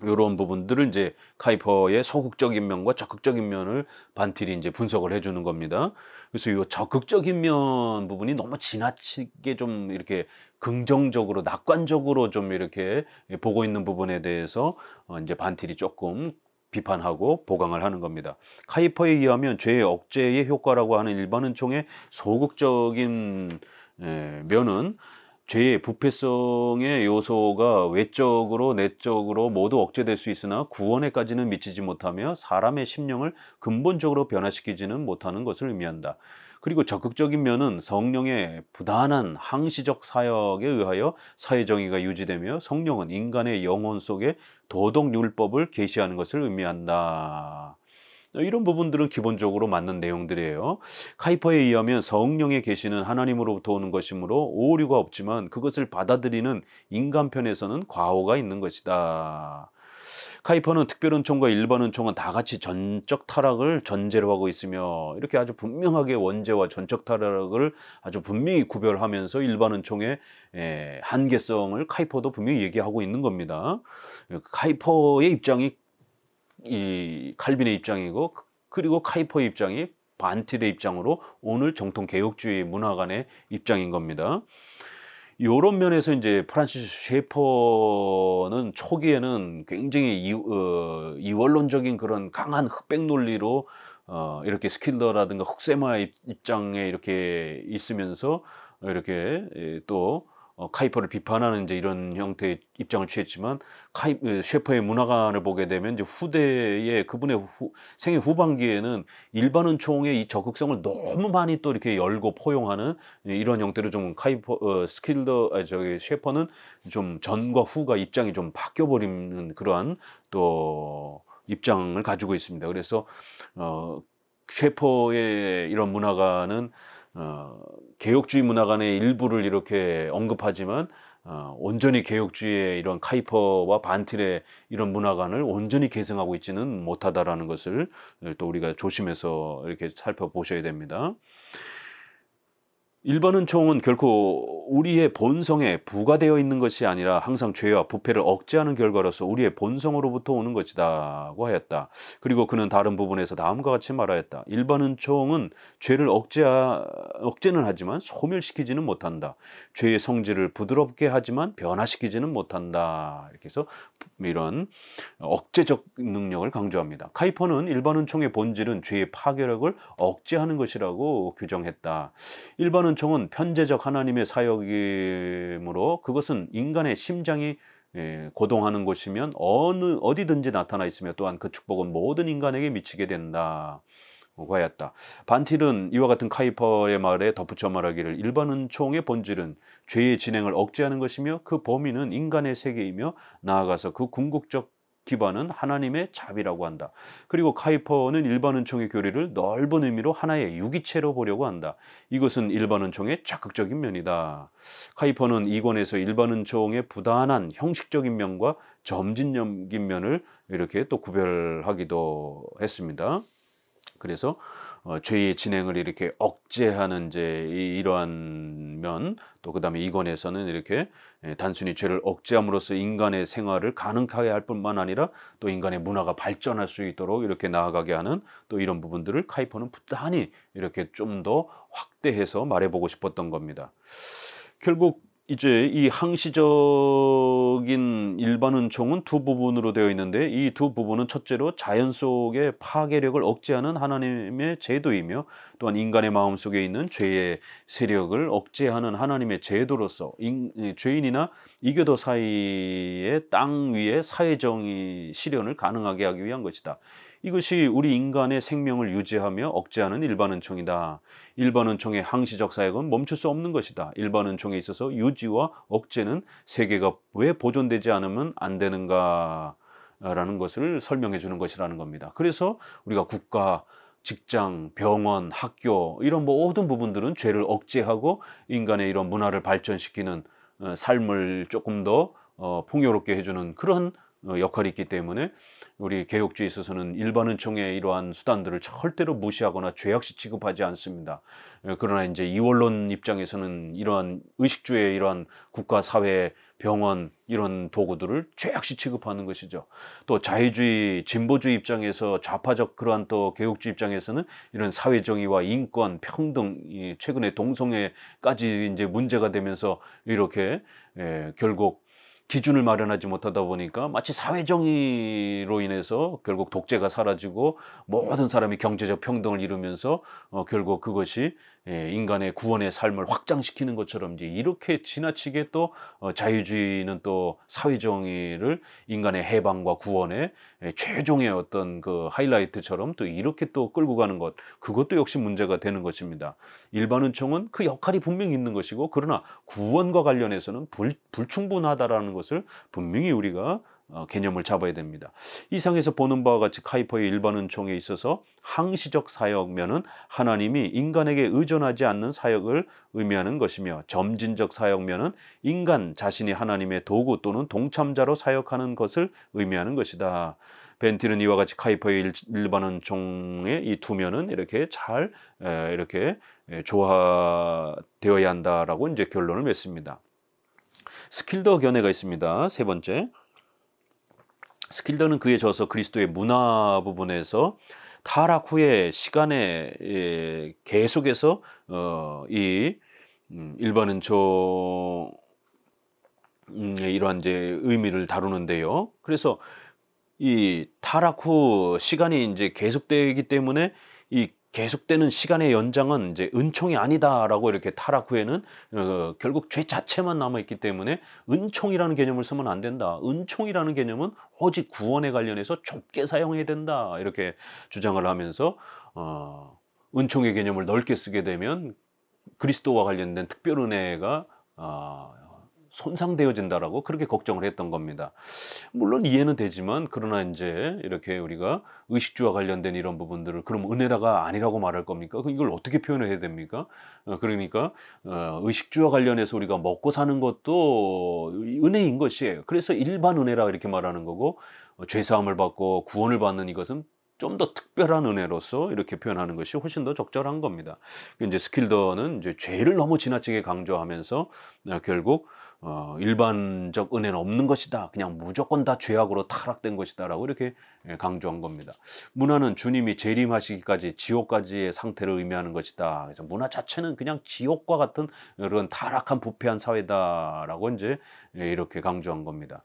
요런 부분들을 이제 카이퍼의 소극적인 면과 적극적인 면을 반틸이 이제 분석을 해 주는 겁니다. 그래서 요 적극적인 면 부분이 너무 지나치게 좀 이렇게 긍정적으로 낙관적으로 좀 이렇게 보고 있는 부분에 대해서 인제 반틸이 쪼끔 비판하고 보강을 하는 겁니다. 카이퍼에 의하면 죄의 억제의 효과라고 하는 일반 은총의 소극적인 면은 죄의 부패성의 요소가 외적으로 내적으로 모두 억제될 수 있으나 구원에까지는 미치지 못하며 사람의 심령을 근본적으로 변화시키지는 못하는 것을 의미한다. 그리고 적극적인 면은 성령의 부단한 항시적 사역에 의하여 사회정의가 유지되며 성령은 인간의 영혼 속에 도덕율법을 계시하는 것을 의미한다. 이런 부분들은 기본적으로 맞는 내용들이에요. 카이퍼에 의하면 성령의 계시는 하나님으로부터 오는 것이므로 오류가 없지만 그것을 받아들이는 인간 편에서는 과오가 있는 것이다. 카이퍼는 특별은총과 일반은총은 다 같이 전적 타락을 전제로 하고 있으며 이렇게 아주 분명하게 원죄와 전적 타락을 아주 분명히 구별하면서 일반은총의 한계성을 카이퍼도 분명히 얘기하고 있는 겁니다. 카이퍼의 입장이 이 칼빈의 입장이고 그리고 카이퍼의 입장이 반틸의 입장으로 오늘 정통 개혁주의 문화관의 입장인 겁니다. 요런 면에서 인제 프란시스 셰퍼는 초기에는 굉장히 이원론적인 그런 강한 흑백 논리로 이렇게 스킬러라든가 흑세마의 입장에 이렇게 있으면서 이렇게 또 카이퍼를 비판하는 이제 이런 형태의 입장을 취했지만 셰퍼의 문화관을 보게 되면 이제 후대에 그분의 생애 후반기에는 일반 은총의 이 적극성을 너무 많이 또 이렇게 열고 포용하는 이런 형태로 좀 저기 셰퍼는 좀 전과 후가 입장이 좀 바뀌어 버리는 그러한 또 입장을 가지고 있습니다. 그래서 셰퍼의 이런 문화관은 개혁주의 문화관의 일부를 이렇게 언급하지만 온전히 개혁주의의 이런 카이퍼와 반틸의 이런 문화관을 온전히 계승하고 있지는 못하다라는 것을 또 우리가 조심해서 이렇게 살펴보셔야 됩니다. 일반 은총은 결코 우리의 본성에 부과되어 있는 것이 아니라 항상 죄와 부패를 억제하는 결과로서 우리의 본성으로부터 오는 것이다고 하였다. 그리고 그는 다른 부분에서 다음과 같이 말하였다. 일반 은총은 죄를 억제는 하지만 소멸시키지는 못한다. 죄의 성질을 부드럽게 하지만 변화시키지는 못한다. 이렇게 해서 이런 억제적 능력을 강조합니다. 카이퍼는 일반 은총의 본질은 죄의 파괴력을 억제하는 것이라고 규정했다. 일반 은총은 편재적 하나님의 사역이므로 그것은 인간의 심장이 고동하는 곳이면 어디든지 나타나 있으며 또한 그 축복은 모든 인간에게 미치게 된다. 하였다. 반틸은 이와 같은 카이퍼의 말에 덧붙여 말하기를 일반 은총의 본질은 죄의 진행을 억제하는 것이며 그 범위는 인간의 세계이며 나아가서 그 궁극적 기반은 하나님의 자비라고 한다. 그리고 카이퍼는 일반 은총의 교리를 넓은 의미로 하나의 유기체로 보려고 한다. 이것은 일반 은총의 적극적인 면이다. 카이퍼는 이권에서 일반 은총의 부단한 형식적인 면과 점진적인 면을 이렇게 또 구별하기도 했습니다. 그래서 죄의 진행을 이렇게 억제하는 이제 이러한 면, 또 그다음에 이권에서는 이렇게 단순히 죄를 억제함으로써 인간의 생활을 가능하게 할 뿐만 아니라 또 인간의 문화가 발전할 수 있도록 이렇게 나아가게 하는 또 이런 부분들을 카이퍼는 부단히 이렇게 좀 더 확대해서 말해보고 싶었던 겁니다. 결국 이제 이 항시적인 일반 은총은 두 부분으로 되어 있는데 이 두 부분은 첫째로 자연 속의 파괴력을 억제하는 하나님의 제도이며 또한 인간의 마음속에 있는 죄의 세력을 억제하는 하나님의 제도로서 죄인이나 이교도 사이의 땅 위에 사회정의 실현을 가능하게 하기 위한 것이다. 이것이 우리 인간의 생명을 유지하며 억제하는 일반 은총이다. 일반 은총의 항시적 사역은 멈출 수 없는 것이다. 일반 은총에 있어서 유지와 억제는 세계가 왜 보존되지 않으면 안 되는가 라는 것을 설명해 주는 것이라는 겁니다. 그래서 우리가 국가, 직장, 병원, 학교 이런 모든 부분들은 죄를 억제하고 인간의 이런 문화를 발전시키는 삶을 조금 더 풍요롭게 해주는 그런 역할이 있기 때문에 우리 개혁주의에 있어서는 일반 은총의 이러한 수단들을 절대로 무시하거나 죄악시 취급하지 않습니다. 그러나 이제 이원론 입장에서는 이러한 의식주의 이러한 국가, 사회, 병원 이런 도구들을 죄악시 취급하는 것이죠. 또 자유주의, 진보주의 입장에서 좌파적 그러한 또 개혁주의 입장에서는 이런 사회정의와 인권, 평등, 최근에 동성애까지 이제 문제가 되면서 이렇게 결국 기준을 마련하지 못하다 보니까 마치 사회정의로 인해서 결국 독재가 사라지고 모든 사람이 경제적 평등을 이루면서 결국 그것이 인간의 구원의 삶을 확장시키는 것처럼 이제 이렇게 지나치게 또 자유주의는 또 사회정의를 인간의 해방과 구원의 최종의 어떤 그 하이라이트처럼 또 이렇게 또 끌고 가는 것, 그것도 역시 문제가 되는 것입니다. 일반 은총은 그 역할이 분명히 있는 것이고, 그러나 구원과 관련해서는 불충분하다라는 것을 분명히 우리가 개념을 잡아야 됩니다. 이상에서 보는 바와 같이 카이퍼의 일반 은총에 있어서 항시적 사역면은 하나님이 인간에게 의존하지 않는 사역을 의미하는 것이며, 점진적 사역면은 인간 자신이 하나님의 도구 또는 동참자로 사역하는 것을 의미하는 것이다. 벤티는 이와 같이 카이퍼의 일반 은총의 이 두 면은 이렇게 잘 이렇게 조화되어야 한다라고 이제 결론을 맺습니다. 스킬더 견해가 있습니다. 세 번째. 스킬더는 그에 져서 그리스도의 문화 부분에서 타락 후에 시간에 계속해서 이 일반 은총의 이러한 이제 의미를 다루는데요. 그래서 이 타락 후 시간이 이제 계속되기 때문에 이 계속되는 시간의 연장은 이제 은총이 아니다라고 이렇게 타락 후에는 결국 죄 자체만 남아있기 때문에 은총이라는 개념을 쓰면 안 된다. 은총이라는 개념은 오직 구원에 관련해서 좁게 사용해야 된다. 이렇게 주장을 하면서 은총의 개념을 넓게 쓰게 되면 그리스도와 관련된 특별 은혜가 손상되어진다라고 그렇게 걱정을 했던 겁니다. 물론 이해는 되지만, 그러나 이제 이렇게 우리가 의식주와 관련된 이런 부분들을 그럼 은혜라가 아니라고 말할 겁니까? 이걸 어떻게 표현해야 됩니까? 그러니까 의식주와 관련해서 우리가 먹고 사는 것도 은혜인 것이에요. 그래서 일반 은혜라 이렇게 말하는 거고, 죄사함을 받고 구원을 받는 이것은 좀 더 특별한 은혜로서 이렇게 표현하는 것이 훨씬 더 적절한 겁니다. 이제 스킬더는 이제 죄를 너무 지나치게 강조하면서 결국 일반적 은혜는 없는 것이다. 그냥 무조건 다 죄악으로 타락된 것이다라고 이렇게 강조한 겁니다. 문화는 주님이 재림하시기까지 지옥까지의 상태를 의미하는 것이다. 그래서 문화 자체는 그냥 지옥과 같은 그런 타락한 부패한 사회다라고 이제 이렇게 강조한 겁니다.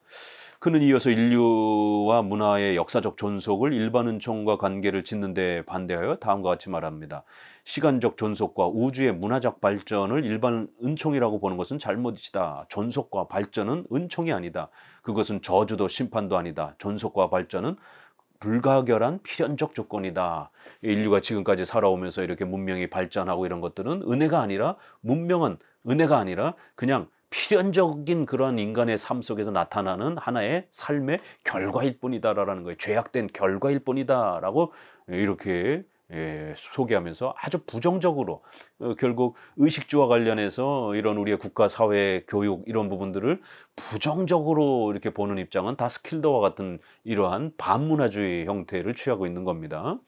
그는 이어서 인류와 문화의 역사적 존속을 일반 은총과 관계를 짓는 데 반대하여 다음과 같이 말합니다. 시간적 존속과 우주의 문화적 발전을 일반 은총이라고 보는 것은 잘못이다. 존속과 발전은 은총이 아니다. 그것은 저주도 심판도 아니다. 존속과 발전은 불가결한 필연적 조건이다. 인류가 지금까지 살아오면서 이렇게 문명이 발전하고 이런 것들은 은혜가 아니라, 문명은 은혜가 아니라 그냥 필연적인 그런 인간의 삶 속에서 나타나는 하나의 삶의 결과일 뿐이다라는 거예요. 죄악된 결과일 뿐이다라고 이렇게 소개하면서 아주 부정적으로 결국 의식주와 관련해서 이런 우리의 국가, 사회, 교육 이런 부분들을 부정적으로 이렇게 보는 입장은 다 스킬더와 같은 이러한 반문화주의 형태를 취하고 있는 겁니다.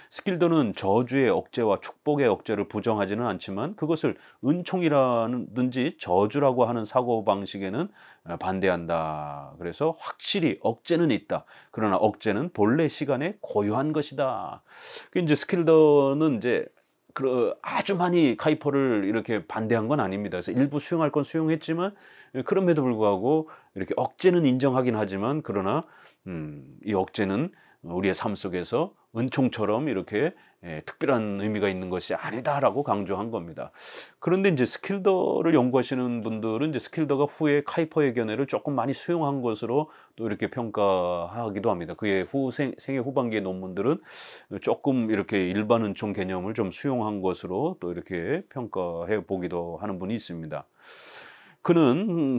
스킬더는 저주의 억제와 축복의 억제를 부정하지는 않지만 그것을 은총이라든지 저주라고 하는 사고방식에는 반대한다. 그래서 확실히 억제는 있다. 그러나 억제는 본래 시간에 고유한 것이다. 이제 스킬더는 이제 아주 많이 카이퍼를 이렇게 반대한 건 아닙니다. 그래서 일부 수용할 건 수용했지만, 그럼에도 불구하고 이렇게 억제는 인정하긴 하지만, 그러나 이 억제는 우리의 삶 속에서 은총처럼 이렇게 특별한 의미가 있는 것이 아니다라고 강조한 겁니다. 그런데 이제 스킬더를 연구하시는 분들은 이제 스킬더가 후에 카이퍼의 견해를 조금 많이 수용한 것으로 또 이렇게 평가하기도 합니다. 그의 생애 후반기의 논문들은 조금 이렇게 일반 은총 개념을 좀 수용한 것으로 또 이렇게 평가해 보기도 하는 분이 있습니다.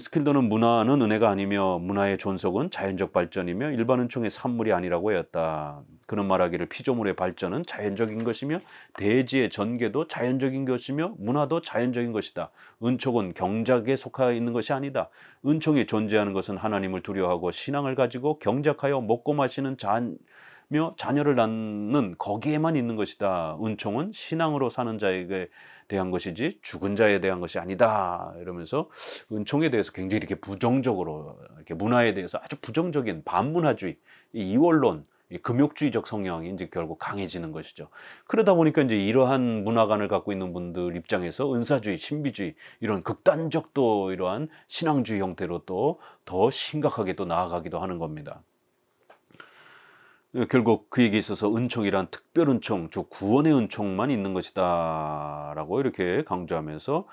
스킬더는 문화는 은혜가 아니며 문화의 존속은 자연적 발전이며 일반 은총의 산물이 아니라고 하였다. 그는 말하기를 피조물의 발전은 자연적인 것이며 대지의 전개도 자연적인 것이며 문화도 자연적인 것이다. 은총은 경작에 속하여 있는 것이 아니다. 은총이 존재하는 것은 하나님을 두려워하고 신앙을 가지고 경작하여 먹고 마시는 자녀를 낳는 거기에만 있는 것이다. 은총은 신앙으로 사는 자에게 대한 것이지 죽은 자에 대한 것이 아니다. 이러면서 은총에 대해서 굉장히 이렇게 부정적으로, 이렇게 문화에 대해서 아주 부정적인 반문화주의, 이 이원론, 이 금욕주의적 성향이 이제 결국 강해지는 것이죠. 그러다 보니까 이제 이러한 문화관을 갖고 있는 분들 입장에서 은사주의, 신비주의, 이런 극단적 또 이러한 신앙주의 형태로 또 더 심각하게 또 나아가기도 하는 겁니다. 결국 그에게 있어서 은총이란 특별 은총, 즉 구원의 은총만 있는 것이다 라고 이렇게 강조하면서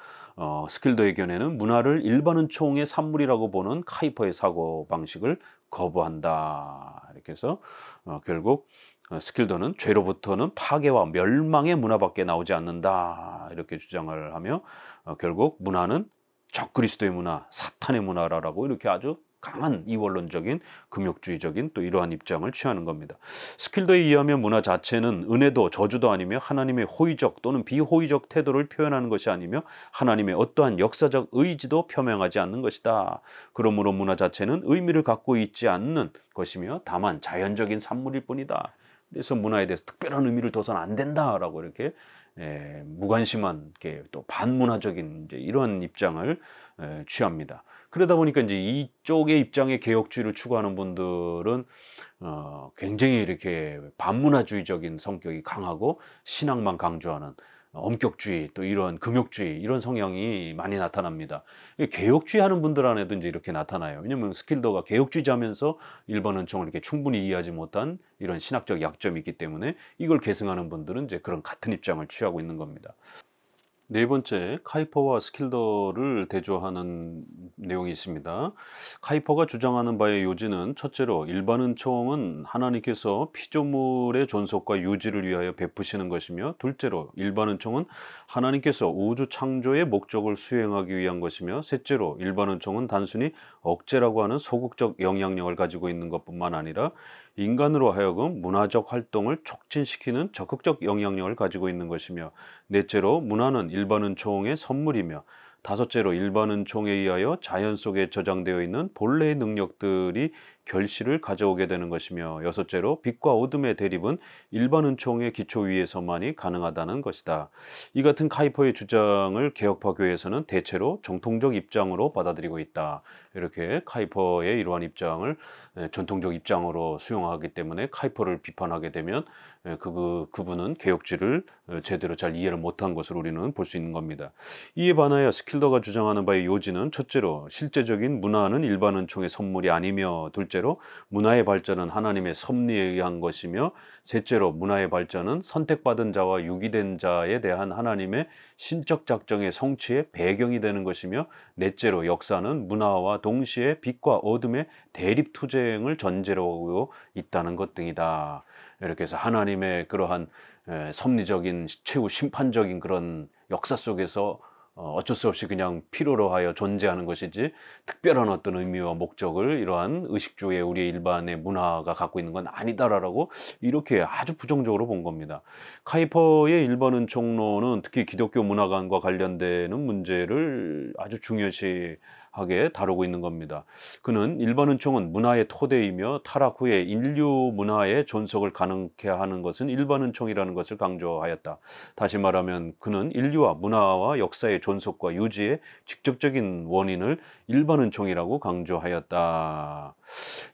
스킬더의 견해는 문화를 일반 은총의 산물이라고 보는 카이퍼의 사고방식을 거부한다. 이렇게 해서 결국 스킬더는 죄로부터는 파괴와 멸망의 문화밖에 나오지 않는다. 이렇게 주장을 하며 결국 문화는 적그리스도의 문화, 사탄의 문화라고 이렇게 아주 강한 이원론적인 금욕주의적인 또 이러한 입장을 취하는 겁니다. 스킬더에 의하면 문화 자체는 은혜도 저주도 아니며 하나님의 호의적 또는 비호의적 태도를 표현하는 것이 아니며 하나님의 어떠한 역사적 의지도 표명하지 않는 것이다. 그러므로 문화 자체는 의미를 갖고 있지 않는 것이며 다만 자연적인 산물일 뿐이다. 그래서 문화에 대해서 특별한 의미를 둬서는 안 된다라고 이렇게 무관심한 또 반문화적인 이제 이러한 입장을 취합니다. 그러다 보니까 이제 이쪽의 입장의 개혁주의를 추구하는 분들은 굉장히 이렇게 반문화주의적인 성격이 강하고 신앙만 강조하는 엄격주의 또 이런 금욕주의 이런 성향이 많이 나타납니다. 개혁주의 하는 분들 안에도 이제 이렇게 나타나요. 왜냐하면 스킬더가 개혁주의자면서 일반 은총을 이렇게 충분히 이해하지 못한 이런 신학적 약점이 있기 때문에 이걸 계승하는 분들은 이제 그런 같은 입장을 취하고 있는 겁니다. 네 번째, 카이퍼와 스킬더를 대조하는 내용이 있습니다. 카이퍼가 주장하는 바의 요지는 첫째로 일반 은총은 하나님께서 피조물의 존속과 유지를 위하여 베푸시는 것이며 둘째로 일반 은총은 하나님께서 우주 창조의 목적을 수행하기 위한 것이며 셋째로 일반 은총은 단순히 억제라고 하는 소극적 영향력을 가지고 있는 것뿐만 아니라 인간으로 하여금 문화적 활동을 촉진시키는 적극적 영향력을 가지고 있는 것이며 넷째로 문화는 일반 은총의 선물이며 다섯째로 일반 은총에 의하여 자연 속에 저장되어 있는 본래의 능력들이 결실을 가져오게 되는 것이며 여섯째로 빛과 어둠의 대립은 일반 은총의 기초 위에서만이 가능하다는 것이다. 이 같은 카이퍼의 주장을 개혁파 교회에서는 대체로 정통적 입장으로 받아들이고 있다. 이렇게 카이퍼의 이러한 입장을 전통적 입장으로 수용하기 때문에 카이퍼를 비판하게 되면 그분은 개혁주의를 제대로 잘 이해를 못한 것으로 우리는 볼 수 있는 겁니다. 이에 반하여 스킬더가 주장하는 바의 요지는 첫째로 실제적인 문화는 일반 은총의 선물이 아니며 둘째로 문화의 발전은 하나님의 섭리에 의한 것이며 셋째로 문화의 발전은 선택받은 자와 유기된 자에 대한 하나님의 신적 작정의 성취의 배경이 되는 것이며 넷째로 역사는 문화와 동시에 빛과 어둠의 대립 투쟁을 전제로 하고 있다는 것 등이다. 이렇게 해서 하나님의 그러한 섭리적인 최후 심판적인 그런 역사 속에서 어쩔 수 없이 그냥 필요로 하여 존재하는 것이지 특별한 어떤 의미와 목적을 이러한 의식주의 우리의 일반의 문화가 갖고 있는 건 아니다라고 이렇게 아주 부정적으로 본 겁니다. 카이퍼의 일반 은총론은 특히 기독교 문화관과 관련되는 문제를 아주 중요시하게 다루고 있는 겁니다. 그는 일반 은총은 문화의 토대이며 타락 후에 인류 문화의 존속을 가능케 하는 것은 일반 은총이라는 것을 강조하였다. 다시 말하면 그는 인류와 문화와 역사의 존속과 유지의 직접적인 원인을 일반 은총이라고 강조하였다.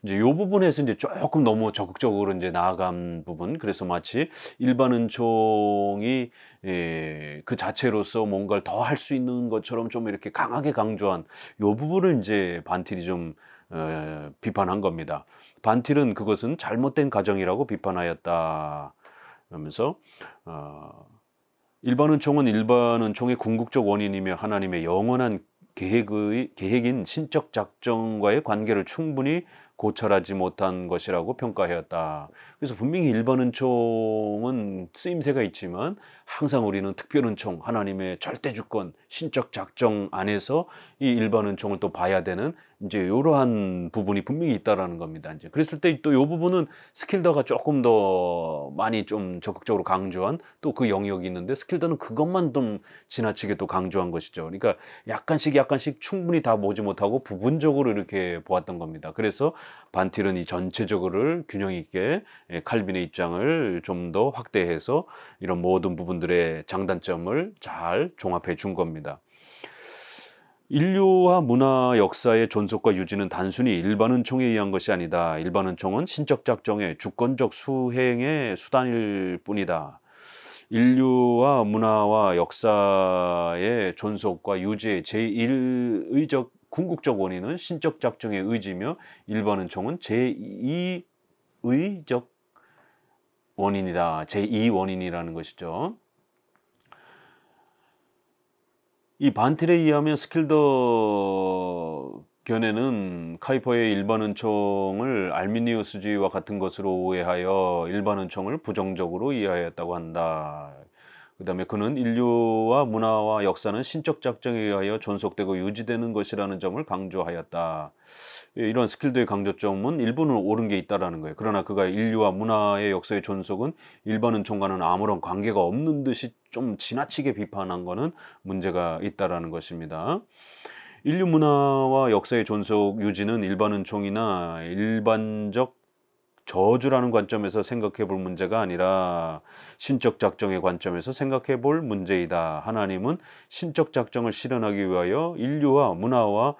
이제 이 부분에서 이제 조금 너무 적극적으로 이제 나아간 부분, 그래서 마치 일반 은총이 그 자체로서 뭔가를 더 할 수 있는 것처럼 좀 이렇게 강하게 강조한 이 부분을 이제 반틸이 좀 비판한 겁니다. 반틸은 그것은 잘못된 가정이라고 비판하였다. 그러면서 일반 은총은 일반 은총의 궁극적 원인이며 하나님의 영원한 계획인 신적 작정과의 관계를 충분히 고찰하지 못한 것이라고 평가하였다. 그래서 분명히 일반 은총은 쓰임새가 있지만 항상 우리는 특별 은총, 하나님의 절대 주권, 신적 작정 안에서 이 일반 은총을 또 봐야 되는 이제 이러한 부분이 분명히 있다라는 겁니다. 이제 그랬을 때 또 이 부분은 스킬더가 조금 더 많이 좀 적극적으로 강조한 또 그 영역이 있는데, 스킬더는 그것만 좀 지나치게 또 강조한 것이죠. 그러니까 약간씩 충분히 다 보지 못하고 부분적으로 이렇게 보았던 겁니다. 그래서 반틸은 이 전체적으로를 균형 있게 칼빈의 입장을 좀 더 확대해서 이런 모든 부분들의 장단점을 잘 종합해 준 겁니다. 인류와 문화 역사의 존속과 유지는 단순히 일반 은총에 의한 것이 아니다. 일반 은총은 신적 작정의 주권적 수행의 수단일 뿐이다. 인류와 문화와 역사의 존속과 유지의 제1의적 궁극적 원인은 신적 작정의 의지며, 일반 은총은 제2의적 원인이다. 제2원인이라는 것이죠. 이 반틸에 의하면 스킬더 견해는 카이퍼의 일반 은총을 알미니우스주의와 같은 것으로 오해하여 일반 은총을 부정적으로 이해하였다고 한다. 그 다음에 그는 인류와 문화와 역사는 신적 작정에 의하여 존속되고 유지되는 것이라는 점을 강조하였다. 이런 스킬더의 강조점은 일부는 옳은 게 있다라는 거예요. 그러나 그가 인류와 문화의 역사의 존속은 일반 은총과는 아무런 관계가 없는 듯이 좀 지나치게 비판한 거는 문제가 있다라는 것입니다. 인류 문화와 역사의 존속 유지는 일반 은총이나 일반적 저주라는 관점에서 생각해 볼 문제가 아니라 신적 작정의 관점에서 생각해 볼 문제이다. 하나님은 신적 작정을 실현하기 위하여 인류와 문화와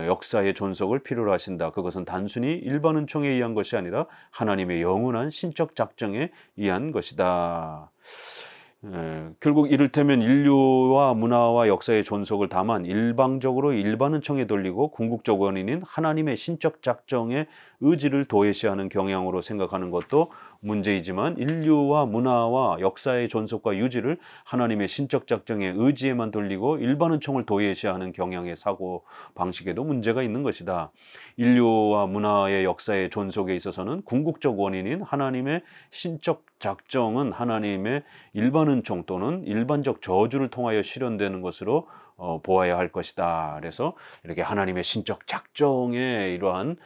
역사의 존속을 필요로 하신다. 그것은 단순히 일반 은총에 의한 것이 아니라 하나님의 영원한 신적 작정에 의한 것이다. 결국 이를테면 인류와 문화와 역사의 존속을 다만 일방적으로 일반 은총에 돌리고 궁극적 원인인 하나님의 신적 작정의 의지를 도외시하는 경향으로 생각하는 것도 문제이지만, 인류와 문화와 역사의 존속과 유지를 하나님의 신적 작정의 의지에만 돌리고 일반 은총을 도외시하는 경향의 사고 방식에도 문제가 있는 것이다. 인류와 문화의 역사의 존속에 있어서는 궁극적 원인인 하나님의 신적 작정은 하나님의 일반 은총 또는 일반적 저주를 통하여 실현되는 것으로 보아야 할 것이다. 그래서 이렇게 하나님의 신적 작정의 이러한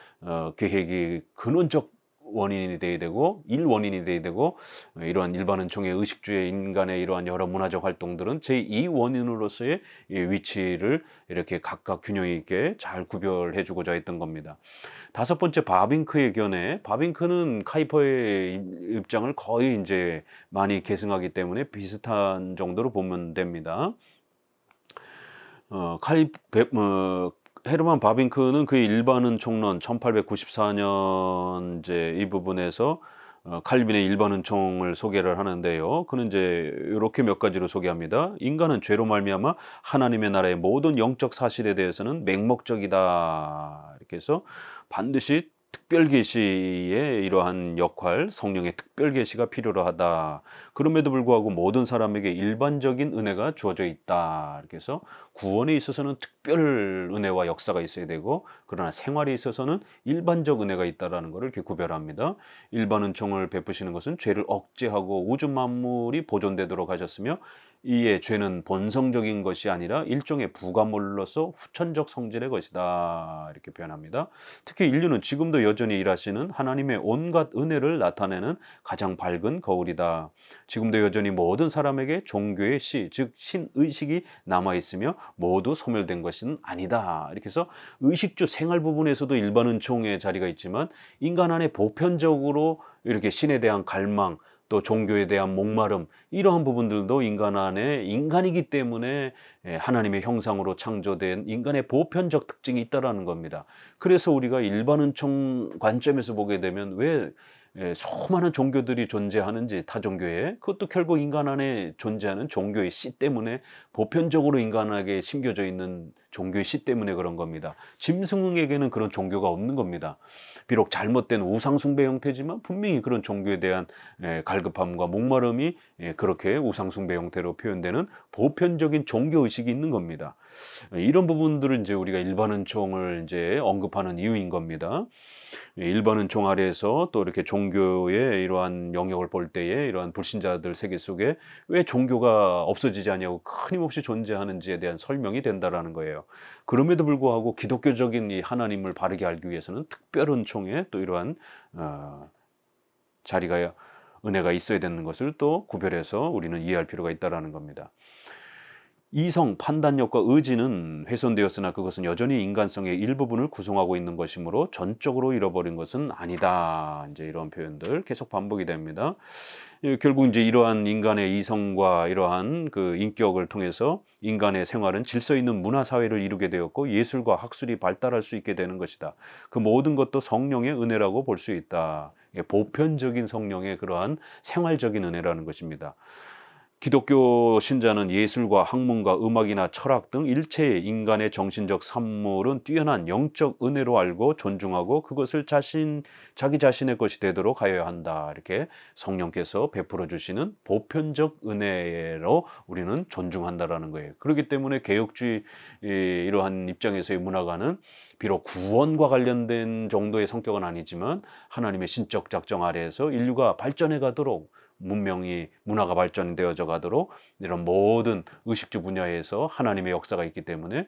계획이 근원적 원인이 돼야 되고 일원인이 돼야 되고, 이러한 일반 은총의 의식주의 인간의 이러한 여러 문화적 활동들은 제2원인으로서의 위치를 이렇게 각각 균형 있게 잘 구별해 주고자 했던 겁니다. 다섯 번째, 바빙크의 견해. 바빙크는 카이퍼의 입장을 거의 이제 많이 계승하기 때문에 비슷한 정도로 보면 됩니다. 헤르만 바빙크는 그의 일반 은총론 1894년 이제 이 부분에서 칼빈의 일반 은총을 소개를 하는데요. 그는 이제 이렇게 몇 가지로 소개합니다. 인간은 죄로 말미암아 하나님의 나라의 모든 영적 사실에 대해서는 맹목적이다. 이렇게 해서 반드시 특별 계시의 이러한 역할, 성령의 특별 계시가 필요로 하다. 그럼에도 불구하고 모든 사람에게 일반적인 은혜가 주어져 있다. 이렇게 해서 구원에 있어서는 특별 은혜와 역사가 있어야 되고, 그러나 생활에 있어서는 일반적 은혜가 있다라는 것을 이렇게 구별합니다. 일반 은총을 베푸시는 것은 죄를 억제하고 우주 만물이 보존되도록 하셨으며, 이에 죄는 본성적인 것이 아니라 일종의 부가물로서 후천적 성질의 것이다. 이렇게 표현합니다. 특히 인류는 지금도 여전히 일하시는 하나님의 온갖 은혜를 나타내는 가장 밝은 거울이다. 지금도 여전히 모든 사람에게 종교의 시, 즉 신의식이 남아있으며 모두 소멸된 것은 아니다. 이렇게 해서 의식주 생활 부분에서도 일반 은총의 자리가 있지만, 인간 안에 보편적으로 이렇게 신에 대한 갈망, 또 종교에 대한 목마름, 이러한 부분들도 인간 안에 인간이기 때문에 하나님의 형상으로 창조된 인간의 보편적 특징이 있다라는 겁니다. 그래서 우리가 일반 은총 관점에서 보게 되면 왜 수많은 종교들이 존재하는지, 타종교에, 그것도 결국 인간 안에 존재하는 종교의 씨 때문에 보편적으로 인간에게 심겨져 있는 종교의 씨 때문에 그런 겁니다. 짐승에게는 그런 종교가 없는 겁니다. 비록 잘못된 우상숭배 형태지만 분명히 그런 종교에 대한 갈급함과 목마름이 그렇게 우상숭배 형태로 표현되는 보편적인 종교의식이 있는 겁니다. 이런 부분들을 이제 우리가 일반은총을 이제 언급하는 이유인 겁니다. 일반은총 아래에서 또 이렇게 종교의 이러한 영역을 볼 때에 이러한 불신자들 세계 속에 왜 종교가 없어지지 않냐고 끊임없이 존재하는지에 대한 설명이 된다라는 거예요. 그럼에도 불구하고 기독교적인 이 하나님을 바르게 알기 위해서는 특별은총에 또 이러한 자리가 은혜가 있어야 되는 것을 또 구별해서 우리는 이해할 필요가 있다라는 겁니다. 이성, 판단력과 의지는 훼손되었으나 그것은 여전히 인간성의 일부분을 구성하고 있는 것이므로 전적으로 잃어버린 것은 아니다. 이제 이런 표현들 계속 반복이 됩니다. 결국 이제 이러한 인간의 이성과 이러한 그 인격을 통해서 인간의 생활은 질서 있는 문화 사회를 이루게 되었고 예술과 학술이 발달할 수 있게 되는 것이다. 그 모든 것도 성령의 은혜라고 볼 수 있다. 보편적인 성령의 그러한 생활적인 은혜라는 것입니다. 기독교 신자는 예술과 학문과 음악이나 철학 등 일체의 인간의 정신적 산물은 뛰어난 영적 은혜로 알고 존중하고 그것을 자기 자신의 것이 되도록 하여야 한다. 이렇게 성령께서 베풀어 주시는 보편적 은혜로 우리는 존중한다라는 거예요. 그렇기 때문에 개혁주의 이러한 입장에서의 문화가는 비록 구원과 관련된 정도의 성격은 아니지만 하나님의 신적 작정 아래에서 인류가 발전해 가도록 문화가 발전되어져 가도록 이런 모든 의식주 분야에서 하나님의 역사가 있기 때문에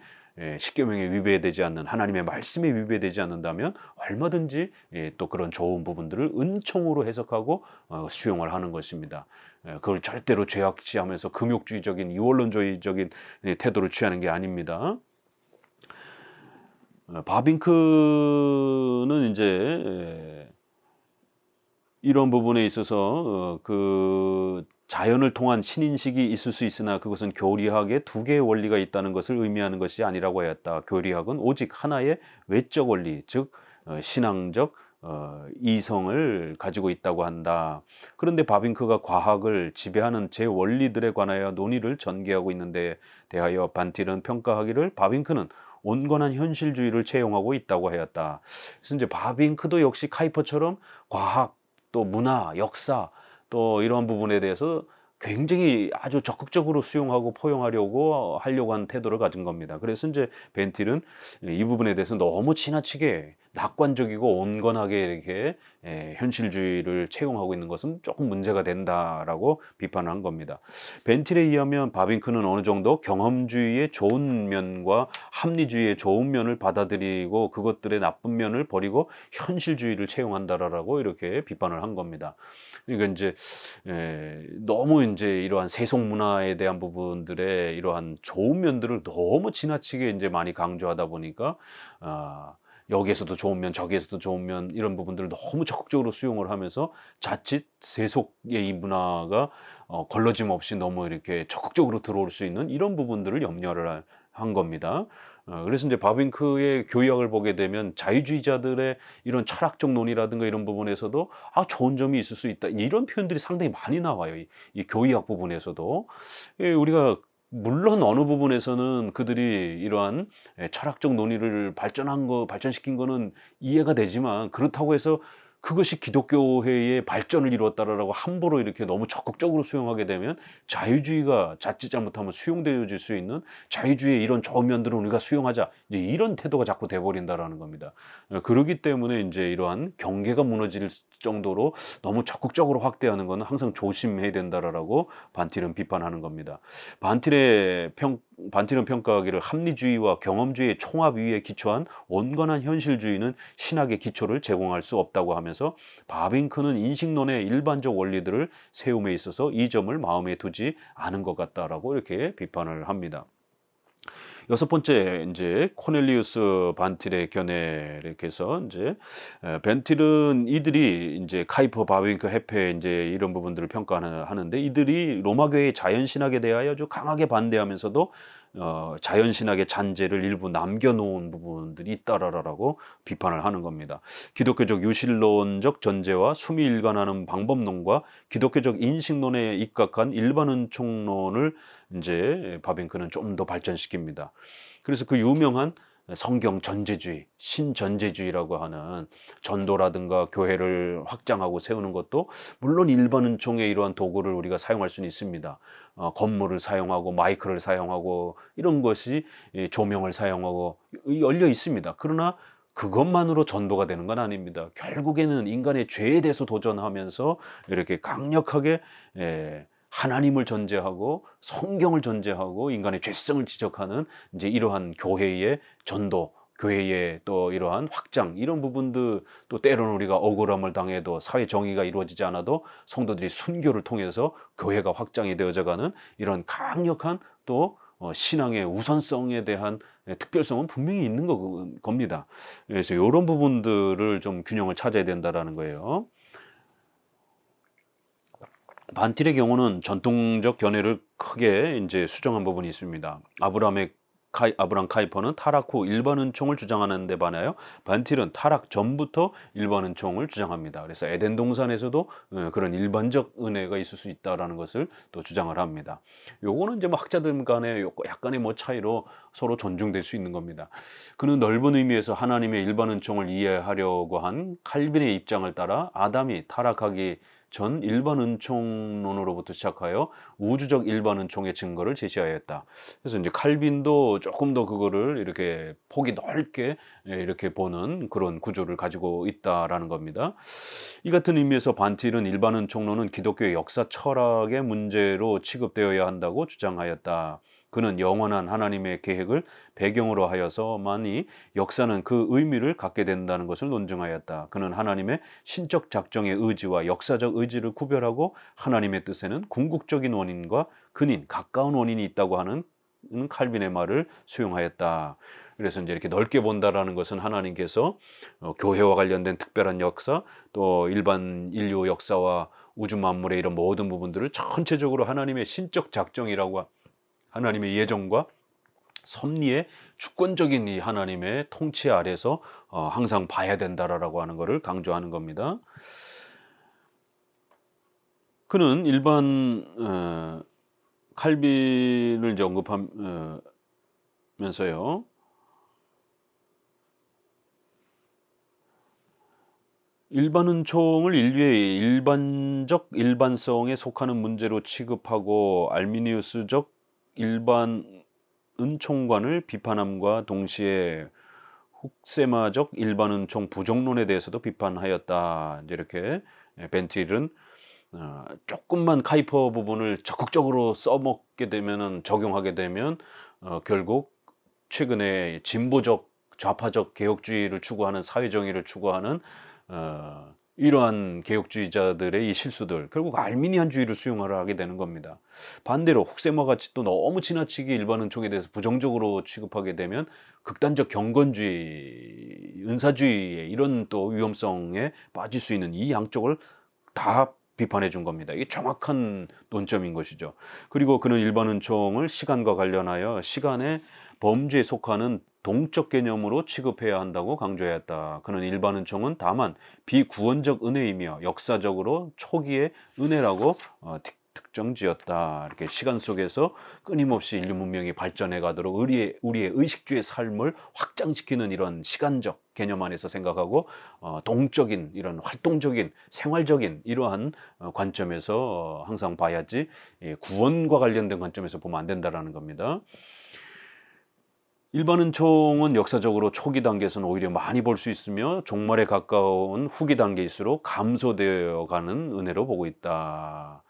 십계명에 위배되지 않는 하나님의 말씀에 위배되지 않는다면 얼마든지 또 그런 좋은 부분들을 은총으로 해석하고 수용을 하는 것입니다. 그걸 절대로 죄악시하면서 금욕주의적인 이원론주의적인 태도를 취하는 게 아닙니다. 바빙크는 이제 이런 부분에 있어서 그 자연을 통한 신인식이 있을 수 있으나 그것은 교리학에 두 개의 원리가 있다는 것을 의미하는 것이 아니라고 하였다. 교리학은 오직 하나의 외적 원리, 즉 신앙적 이성을 가지고 있다고 한다. 그런데 바빙크가 과학을 지배하는 제 원리들에 관하여 논의를 전개하고 있는데 대하여 반틸은 평가하기를 바빙크는 온건한 현실주의를 채용하고 있다고 하였다. 그래서 이제 바빙크도 역시 카이퍼처럼 과학 또 문화, 역사 또 이러한 부분에 대해서 굉장히 아주 적극적으로 수용하고 포용하려고 하려고 하는 태도를 가진 겁니다. 그래서 이제 벤틸은 이 부분에 대해서 너무 지나치게 낙관적이고 온건하게 이렇게 현실주의를 채용하고 있는 것은 조금 문제가 된다라고 비판을 한 겁니다. 벤틸에 의하면 바빙크는 어느 정도 경험주의의 좋은 면과 합리주의의 좋은 면을 받아들이고 그것들의 나쁜 면을 버리고 현실주의를 채용한다라고 이렇게 비판을 한 겁니다. 그러니까 이제 너무 이제 이러한 세속 문화에 대한 부분들의 이러한 좋은 면들을 너무 지나치게 이제 많이 강조하다 보니까 여기에서도 좋은 면, 저기에서도 좋은 면 이런 부분들을 너무 적극적으로 수용을 하면서 자칫 세속의 이 문화가 걸러짐 없이 너무 이렇게 적극적으로 들어올 수 있는 이런 부분들을 염려를 한 겁니다. 그래서 이제 바빙크의 교역을 보게 되면 자유주의자들의 이런 철학적 논의라든가 이런 부분에서도 좋은 점이 있을 수 있다. 이런 표현들이 상당히 많이 나와요. 이 교의학 부분에서도. 우리가 물론 어느 부분에서는 그들이 이러한 철학적 논의를 발전시킨 거는 이해가 되지만 그렇다고 해서 그것이 기독교회의 발전을 이루었다라고 함부로 이렇게 너무 적극적으로 수용하게 되면 자유주의가 자칫 잘못하면 수용되어질 수 있는 자유주의의 이런 좋은 면들은 우리가 수용하자. 이제 이런 태도가 자꾸 돼버린다라는 겁니다. 그렇기 때문에 이제 이러한 경계가 무너질 정도로 너무 적극적으로 확대하는 것은 항상 조심해야 된다라고 반틸은 비판하는 겁니다. 반틸은 평가하기를 합리주의와 경험주의의 총합 위에 기초한 온건한 현실주의는 신학의 기초를 제공할 수 없다고 하면서 바빙크는 인식론의 일반적 원리들을 세움에 있어서 이 점을 마음에 두지 않은 것 같다라고 이렇게 비판을 합니다. 여섯 번째 이제 코넬리우스 반틸의 견해 이렇게 해서 이제 벤틸은 이들이 이제 카이퍼 바빙크 헤페 이제 이런 부분들을 평가하는데 이들이 로마 교회의 자연 신학에 대하여 아주 강하게 반대하면서도 자연 신학의 잔재를 일부 남겨놓은 부분들이 있다라고 비판을 하는 겁니다. 기독교적 유실론적 전제와 숨이 일관하는 방법론과 기독교적 인식론에 입각한 일반 은총론을 이제 바빙크는 좀 더 발전시킵니다. 그래서 그 유명한 성경 전제주의, 신전제주의라고 하는 전도라든가 교회를 확장하고 세우는 것도 물론 일반 은총의 이러한 도구를 우리가 사용할 수는 있습니다. 건물을 사용하고 마이크를 사용하고 이런 것이 조명을 사용하고 열려 있습니다. 그러나 그것만으로 전도가 되는 건 아닙니다. 결국에는 인간의 죄에 대해서 도전하면서 이렇게 강력하게 하나님을 전제하고 성경을 전제하고 인간의 죄성을 지적하는 이제 이러한 교회의 전도, 교회의 또 이러한 확장, 이런 부분들, 또 때로는 우리가 억울함을 당해도 사회 정의가 이루어지지 않아도 성도들이 순교를 통해서 교회가 확장이 되어져가는 이런 강력한 또 신앙의 우선성에 대한 특별성은 분명히 있는 겁니다. 그래서 이런 부분들을 좀 균형을 찾아야 된다라는 거예요. 반틸의 경우는 전통적 견해를 크게 이제 수정한 부분이 있습니다. 아브람 카이퍼는 타락 후 일반 은총을 주장하는 데 반하여 반틸은 타락 전부터 일반 은총을 주장합니다. 그래서 에덴 동산에서도 그런 일반적 은혜가 있을 수 있다라는 것을 또 주장을 합니다. 요거는 이제 뭐 학자들 간에 약간의 뭐 차이로 서로 존중될 수 있는 겁니다. 그는 넓은 의미에서 하나님의 일반 은총을 이해하려고 한 칼빈의 입장을 따라 아담이 타락하기 전 일반 은총론으로부터 시작하여 우주적 일반 은총의 증거를 제시하였다. 그래서 이제 칼빈도 조금 더 그거를 이렇게 폭이 넓게 이렇게 보는 그런 구조를 가지고 있다라는 겁니다. 이 같은 의미에서 반틸은 일반 은총론은 기독교의 역사 철학의 문제로 취급되어야 한다고 주장하였다. 그는 영원한 하나님의 계획을 배경으로 하여서만이 역사는 그 의미를 갖게 된다는 것을 논증하였다. 그는 하나님의 신적 작정의 의지와 역사적 의지를 구별하고 하나님의 뜻에는 궁극적인 원인과 근인, 가까운 원인이 있다고 하는 칼빈의 말을 수용하였다. 그래서 이제 이렇게 넓게 본다라는 것은 하나님께서 교회와 관련된 특별한 역사, 또 일반 인류 역사와 우주 만물의 이런 모든 부분들을 전체적으로 하나님의 신적 작정이라고 하나님의 예정과 섭리의 주권적인 이 하나님의 통치 아래서 항상 봐야 된다라고 하는 것을 강조하는 겁니다. 그는 일반 칼빈을 이제 언급하면서요. 일반 은총을 인류의 일반적 일반성에 속하는 문제로 취급하고 알미니우스적 일반 은총관을 비판함과 동시에 훅세마적 일반 은총 부정론에 대해서도 비판하였다. 이제 이렇게 벤틸은 조금만 카이퍼 부분을 적극적으로 써먹게 되면은 적용하게 되면 결국 최근에 진보적 좌파적 개혁주의를 추구하는 사회정의를 추구하는 이러한 개혁주의자들의 이 실수들, 결국 알미니안주의를 수용하려 하게 되는 겁니다. 반대로 훅세마 같이 또 너무 지나치게 일반 은총에 대해서 부정적으로 취급하게 되면 극단적 경건주의, 은사주의의 이런 또 위험성에 빠질 수 있는 이 양쪽을 다 비판해 준 겁니다. 이게 정확한 논점인 것이죠. 그리고 그는 일반 은총을 시간과 관련하여 시간의 범주에 속하는 동적 개념으로 취급해야 한다고 강조했다. 그는 일반 은총은 다만 비구원적 은혜이며 역사적으로 초기의 은혜라고 특정지었다. 이렇게 시간 속에서 끊임없이 인류 문명이 발전해 가도록 우리의 의식주의 삶을 확장시키는 이런 시간적 개념 안에서 생각하고 동적인 이런 활동적인 생활적인 이러한 관점에서 항상 봐야지 구원과 관련된 관점에서 보면 안 된다라는 겁니다. 일반 은총은 역사적으로 초기 단계에서는 오히려 많이 볼 수 있으며 종말에 가까운 후기 단계일수록 감소되어 가는 은혜로 보고 있다.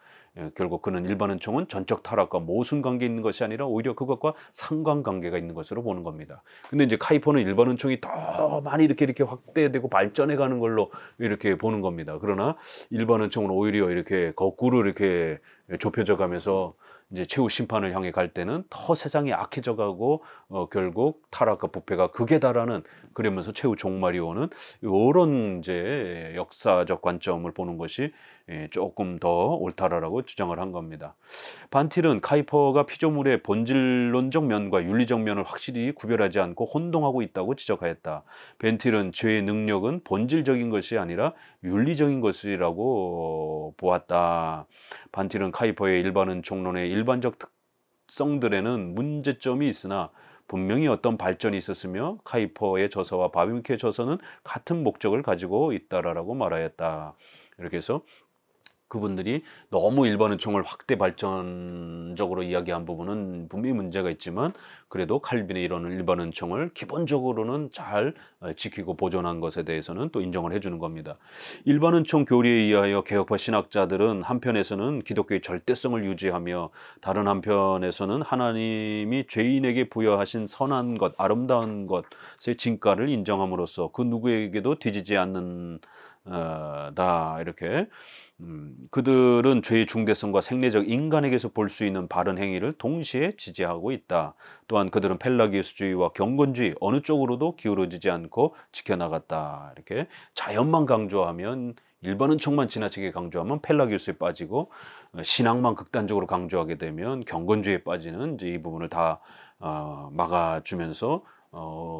결국 그는 일반 은총은 전적 타락과 모순 관계 있는 것이 아니라 오히려 그것과 상관관계가 있는 것으로 보는 겁니다. 근데 이제 카이퍼는 일반 은총이 더 많이 이렇게 확대되고 발전해 가는 걸로 이렇게 보는 겁니다. 그러나 일반 은총은 오히려 이렇게 거꾸로 이렇게 좁혀져 가면서 이제 최후 심판을 향해 갈 때는 더 세상이 악해져 가고 결국 타락과 부패가 극에 달하는, 그러면서 최후 종말이 오는 이런 이제 역사적 관점을 보는 것이 조금 더 옳다라고 주장을 한 겁니다. 반틸은 카이퍼가 피조물의 본질론적 면과 윤리적 면을 확실히 구별하지 않고 혼동하고 있다고 지적하였다. 벤틸은 죄의 능력은 본질적인 것이 아니라 윤리적인 것이라고 보았다. 반틸은 카이퍼의 일반 은총론의 일반적 특성들에는 문제점이 있으나 분명히 어떤 발전이 있었으며 카이퍼의 저서와 바비미케의 저서는 같은 목적을 가지고 있다라고 말하였다. 이렇게 해서 그분들이 너무 일반 은총을 확대 발전적으로 이야기한 부분은 분명히 문제가 있지만 그래도 칼빈의 이런 일반 은총을 기본적으로는 잘 지키고 보존한 것에 대해서는 또 인정을 해주는 겁니다. 일반 은총 교리에 의하여 개혁파 신학자들은 한편에서는 기독교의 절대성을 유지하며 다른 한편에서는 하나님이 죄인에게 부여하신 선한 것, 아름다운 것의 진가를 인정함으로써 그 누구에게도 뒤지지 않는 다 이렇게 그들은 죄의 중대성과 생리적 인간에게서 볼 수 있는 바른 행위를 동시에 지지하고 있다. 또한 그들은 펠라기우스주의와 경건주의 어느 쪽으로도 기울어지지 않고 지켜나갔다. 이렇게 자연만 강조하면 일반 은총만 지나치게 강조하면 펠라기우스에 빠지고 신앙만 극단적으로 강조하게 되면 경건주의에 빠지는 이제 이 부분을 다 막아주면서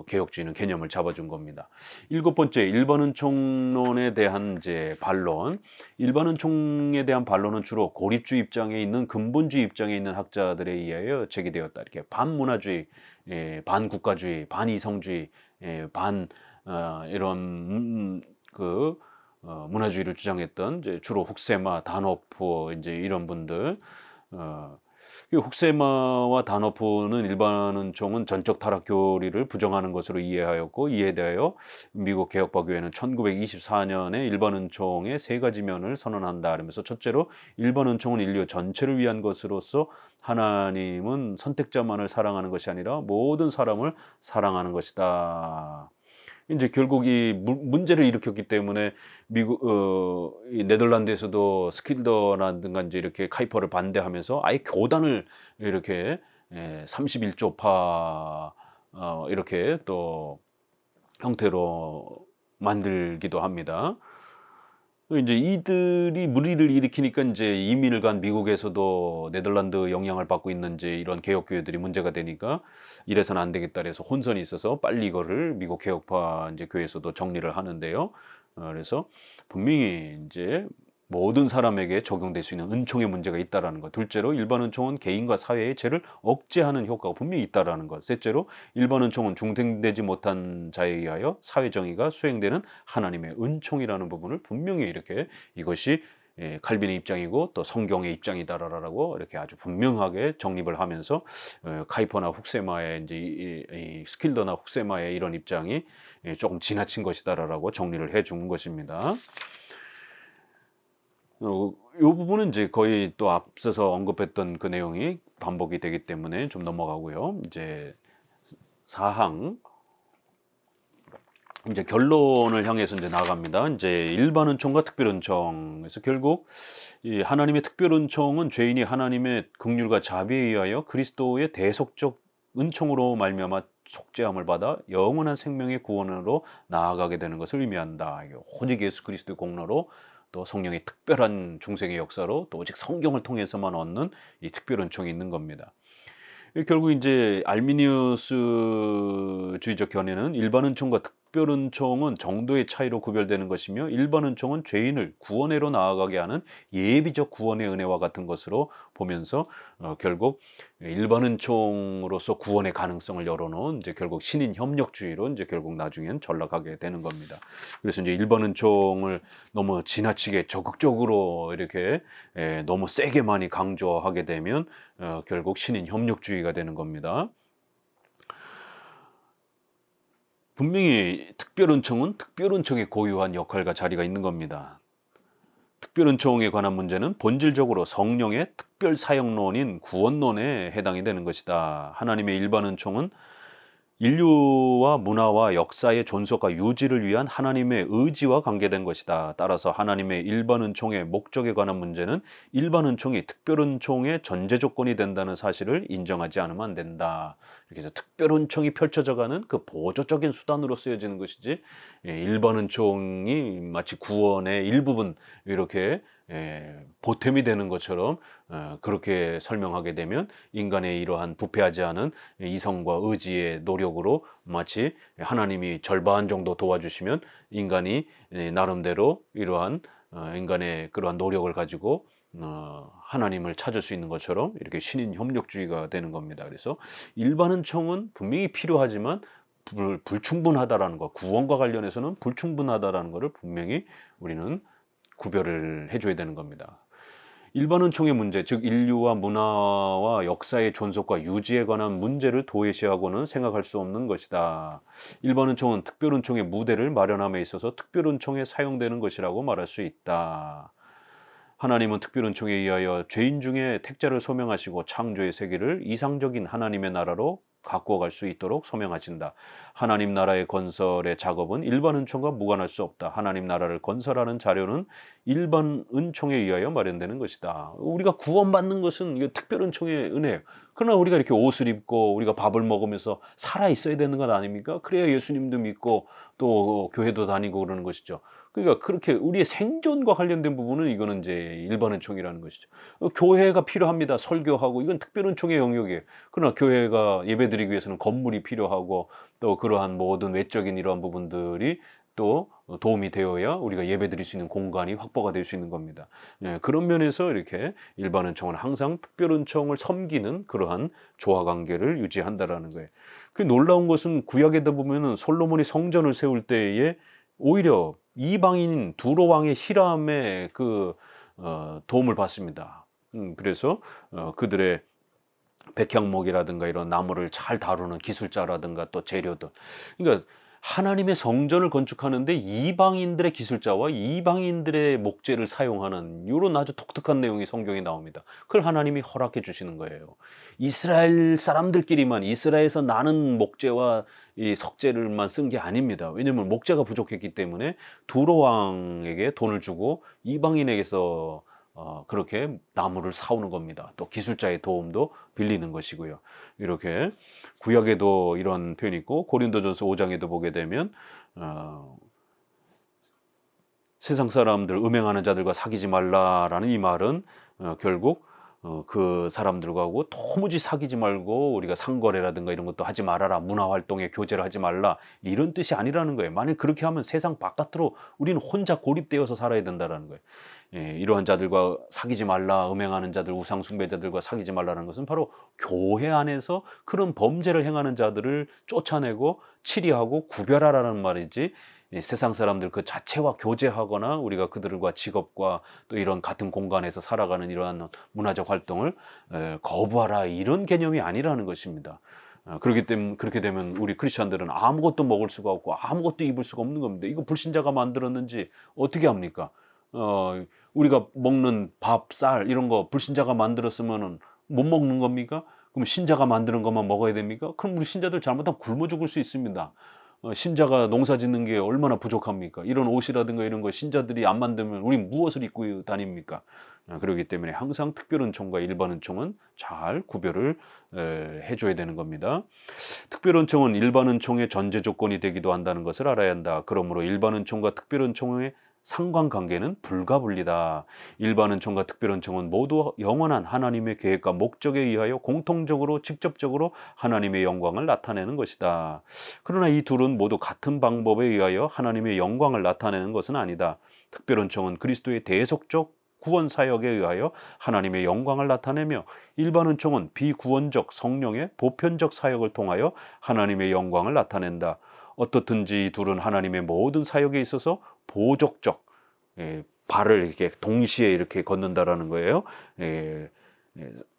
개혁주의는 개념을 잡아준 겁니다. 일곱 번째, 일반 은총론에 대한 이제 반론. 일반 은총에 대한 반론은 주로 고립주의 입장에 있는 근본주의 입장에 있는 학자들에 의하여 제기되었다. 이렇게 반문화주의, 반국가주의, 반이성주의, 반 이런 문화주의를 주장했던 이제 주로 훅세마, 단호프 이제 이런 분들. 훅세마와 다노프는 일반 은총은 전적 타락 교리를 부정하는 것으로 이해하였고 이에 대하여 미국 개혁파 교회는 1924년에 일반 은총의 세 가지 면을 선언한다 하면서 첫째로 일반 은총은 인류 전체를 위한 것으로서 하나님은 선택자만을 사랑하는 것이 아니라 모든 사람을 사랑하는 것이다. 이제 결국 이 문제를 일으켰기 때문에 미국 이 네덜란드에서도 스킬더라든가 이제 이렇게 카이퍼를 반대하면서 아예 교단을 이렇게 31조파 이렇게 또 형태로 만들기도 합니다. 이제 이들이 무리를 일으키니까 이제 이민을 간 미국에서도 네덜란드 영향을 받고 있는 이제 이런 개혁교회들이 문제가 되니까 이래서는 안 되겠다 그래서 혼선이 있어서 빨리 이거를 미국 개혁파 이제 교회에서도 정리를 하는데요. 그래서 분명히 이제 모든 사람에게 적용될 수 있는 은총의 문제가 있다라는 것. 둘째로 일반 은총은 개인과 사회의 죄를 억제하는 효과가 분명히 있다라는 것. 셋째로 일반 은총은 중생되지 못한 자에 의하여 사회 정의가 수행되는 하나님의 은총이라는 부분을 분명히 이렇게 이것이 칼빈의 입장이고 또 성경의 입장이다라고 이렇게 아주 분명하게 정립을 하면서 카이퍼나 훅세마의 이제 이 스킬더나 훅세마의 이런 입장이 조금 지나친 것이다라고 정리를 해준 것입니다. 이 부분은 이제 거의 또 앞서서 언급했던 그 내용이 반복이 되기 때문에 좀 넘어가고요. 이제 사항 이제 결론을 향해서 이제 나아갑니다. 이제 일반 은총과 특별 은총. 그래서 결국 이 하나님의 특별 은총은 죄인이 하나님의 긍휼과 자비에 의하여 그리스도의 대속적 은총으로 말미암아 속죄함을 받아 영원한 생명의 구원으로 나아가게 되는 것을 의미한다. 오직 예수 그리스도의 공로로 또 성령의 특별한 중생의 역사로 또 오직 성경을 통해서만 얻는 이 특별 은총이 있는 겁니다. 결국 이제 알미니우스주의적 견해는 일반 은총과 특별 은총은 정도의 차이로 구별되는 것이며 일반 은총은 죄인을 구원회로 나아가게 하는 예비적 구원의 은혜와 같은 것으로 보면서 결국 일반 은총으로서 구원의 가능성을 열어놓은 이제 결국 신인 협력주의로 이제 결국 나중엔 전락하게 되는 겁니다. 그래서 이제 일반 은총을 너무 지나치게 적극적으로 이렇게 너무 세게 많이 강조하게 되면 결국 신인 협력주의가 되는 겁니다. 분명히 특별은총은 특별은총의 고유한 역할과 자리가 있는 겁니다. 특별은총에 관한 문제는 본질적으로 성령의 특별 사역론인 구원론에 해당이 되는 것이다. 하나님의 일반 은총은 인류와 문화와 역사의 존속과 유지를 위한 하나님의 의지와 관계된 것이다. 따라서 하나님의 일반 은총의 목적에 관한 문제는 일반 은총이 특별 은총의 전제 조건이 된다는 사실을 인정하지 않으면 안 된다. 이렇게 해서 특별 은총이 펼쳐져가는 그 보조적인 수단으로 쓰여지는 것이지 일반 은총이 마치 구원의 일부분 이렇게 보탬이 되는 것처럼 그렇게 설명하게 되면 인간의 이러한 부패하지 않은 이성과 의지의 노력으로 마치 하나님이 절반 정도 도와주시면 인간이 나름대로 이러한 인간의 그러한 노력을 가지고 하나님을 찾을 수 있는 것처럼 이렇게 신인 협력주의가 되는 겁니다. 그래서 일반 은총은 분명히 필요하지만 불충분하다라는 것, 구원과 관련해서는 불충분하다라는 것을 분명히 우리는 구별을 해줘야 되는 겁니다. 일반 은총의 문제, 즉 인류와 문화와 역사의 존속과 유지에 관한 문제를 도외시하고는 생각할 수 없는 것이다. 일반 은총은 특별 은총의 무대를 마련함에 있어서 특별 은총에 사용되는 것이라고 말할 수 있다. 하나님은 특별 은총에 의하여 죄인 중에 택자를 소명하시고 창조의 세계를 이상적인 하나님의 나라로 갖고 갈 수 있도록 소명하신다. 하나님 나라의 건설의 작업은 일반 은총과 무관할 수 없다. 하나님 나라를 건설하는 자료는 일반 은총에 의하여 마련되는 것이다. 우리가 구원받는 것은 특별 은총의 은혜예요. 그러나 우리가 이렇게 옷을 입고 우리가 밥을 먹으면서 살아 있어야 되는 것 아닙니까? 그래야 예수님도 믿고 또 교회도 다니고 그러는 것이죠. 그러니까 그렇게 우리의 생존과 관련된 부분은 이거는 이제 일반 은총이라는 것이죠. 교회가 필요합니다. 설교하고 이건 특별 은총의 영역이에요. 그러나 교회가 예배드리기 위해서는 건물이 필요하고 또 그러한 모든 외적인 이러한 부분들이 또 도움이 되어야 우리가 예배드릴 수 있는 공간이 확보가 될 수 있는 겁니다. 예, 그런 면에서 이렇게 일반 은총은 항상 특별 은총을 섬기는 그러한 조화 관계를 유지한다라는 거예요. 그 놀라운 것은 구약에다 보면은 솔로몬이 성전을 세울 때에 오히려 이방인 두로 왕의 히람의 도움을 받습니다. 그래서 그들의 백향목이라든가 이런 나무를 잘 다루는 기술자라든가 또 재료들. 그러니까 하나님의 성전을 건축하는데 이방인들의 기술자와 이방인들의 목재를 사용하는 이런 아주 독특한 내용이 성경에 나옵니다. 그걸 하나님이 허락해 주시는 거예요. 이스라엘 사람들끼리만 이스라엘에서 나는 목재와 이 석재를만 쓴 게 아닙니다. 왜냐하면 목재가 부족했기 때문에 두로 왕에게 돈을 주고 이방인에게서 그렇게 나무를 사오는 겁니다. 또 기술자의 도움도 빌리는 것이고요. 이렇게 구약에도 이런 표현이 있고 고린도전서 5장에도 보게 되면 세상 사람들 음행하는 자들과 사귀지 말라라는 이 말은 결국 그 사람들하고 도무지 사귀지 말고 우리가 상거래라든가 이런 것도 하지 말아라. 문화활동에 교제를 하지 말라. 이런 뜻이 아니라는 거예요. 만약 그렇게 하면 세상 바깥으로 우리는 혼자 고립되어서 살아야 된다는 거예요. 예, 이러한 자들과 사귀지 말라. 음행하는 자들, 우상 숭배자들과 사귀지 말라는 것은 바로 교회 안에서 그런 범죄를 행하는 자들을 쫓아내고 치리하고 구별하라는 말이지, 세상 사람들 그 자체와 교제하거나 우리가 그들과 직업과 또 이런 같은 공간에서 살아가는 이러한 문화적 활동을 거부하라, 이런 개념이 아니라는 것입니다. 그렇게 되면 우리 크리스천들은 아무것도 먹을 수가 없고 아무것도 입을 수가 없는 겁니다. 이거 불신자가 만들었는지 어떻게 합니까? 우리가 먹는 밥, 쌀 이런 거 불신자가 만들었으면은 못 먹는 겁니까? 그럼 신자가 만드는 것만 먹어야 됩니까? 그럼 우리 신자들 잘못하면 굶어 죽을 수 있습니다. 신자가 농사 짓는 게 얼마나 부족합니까? 이런 옷이라든가 이런 거 신자들이 안 만들면 우리 무엇을 입고 다닙니까? 그렇기 때문에 항상 특별 은총과 일반 은총은 잘 구별을 해줘야 되는 겁니다. 특별 은총은 일반 은총의 전제 조건이 되기도 한다는 것을 알아야 한다. 그러므로 일반 은총과 특별 은총의 상관관계는 불가분리다. 일반 은총과 특별 은총은 모두 영원한 하나님의 계획과 목적에 의하여 공통적으로 직접적으로 하나님의 영광을 나타내는 것이다. 그러나 이 둘은 모두 같은 방법에 의하여 하나님의 영광을 나타내는 것은 아니다. 특별 은총은 그리스도의 대속적 구원 사역에 의하여 하나님의 영광을 나타내며, 일반 은총은 비구원적 성령의 보편적 사역을 통하여 하나님의 영광을 나타낸다. 어떻든지 이 둘은 하나님의 모든 사역에 있어서 보적적, 발을 이렇게 동시에 이렇게 걷는다라는 거예요.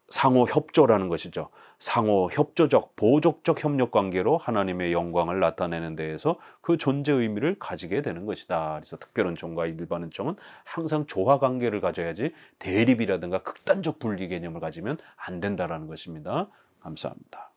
상호 협조라는 것이죠. 상호 협조적, 보적적 협력 관계로 하나님의 영광을 나타내는 데에서 그 존재 의미를 가지게 되는 것이다. 그래서 특별 은총과 일반 은총은 항상 조화 관계를 가져야지 대립이라든가 극단적 분리 개념을 가지면 안 된다라는 것입니다. 감사합니다.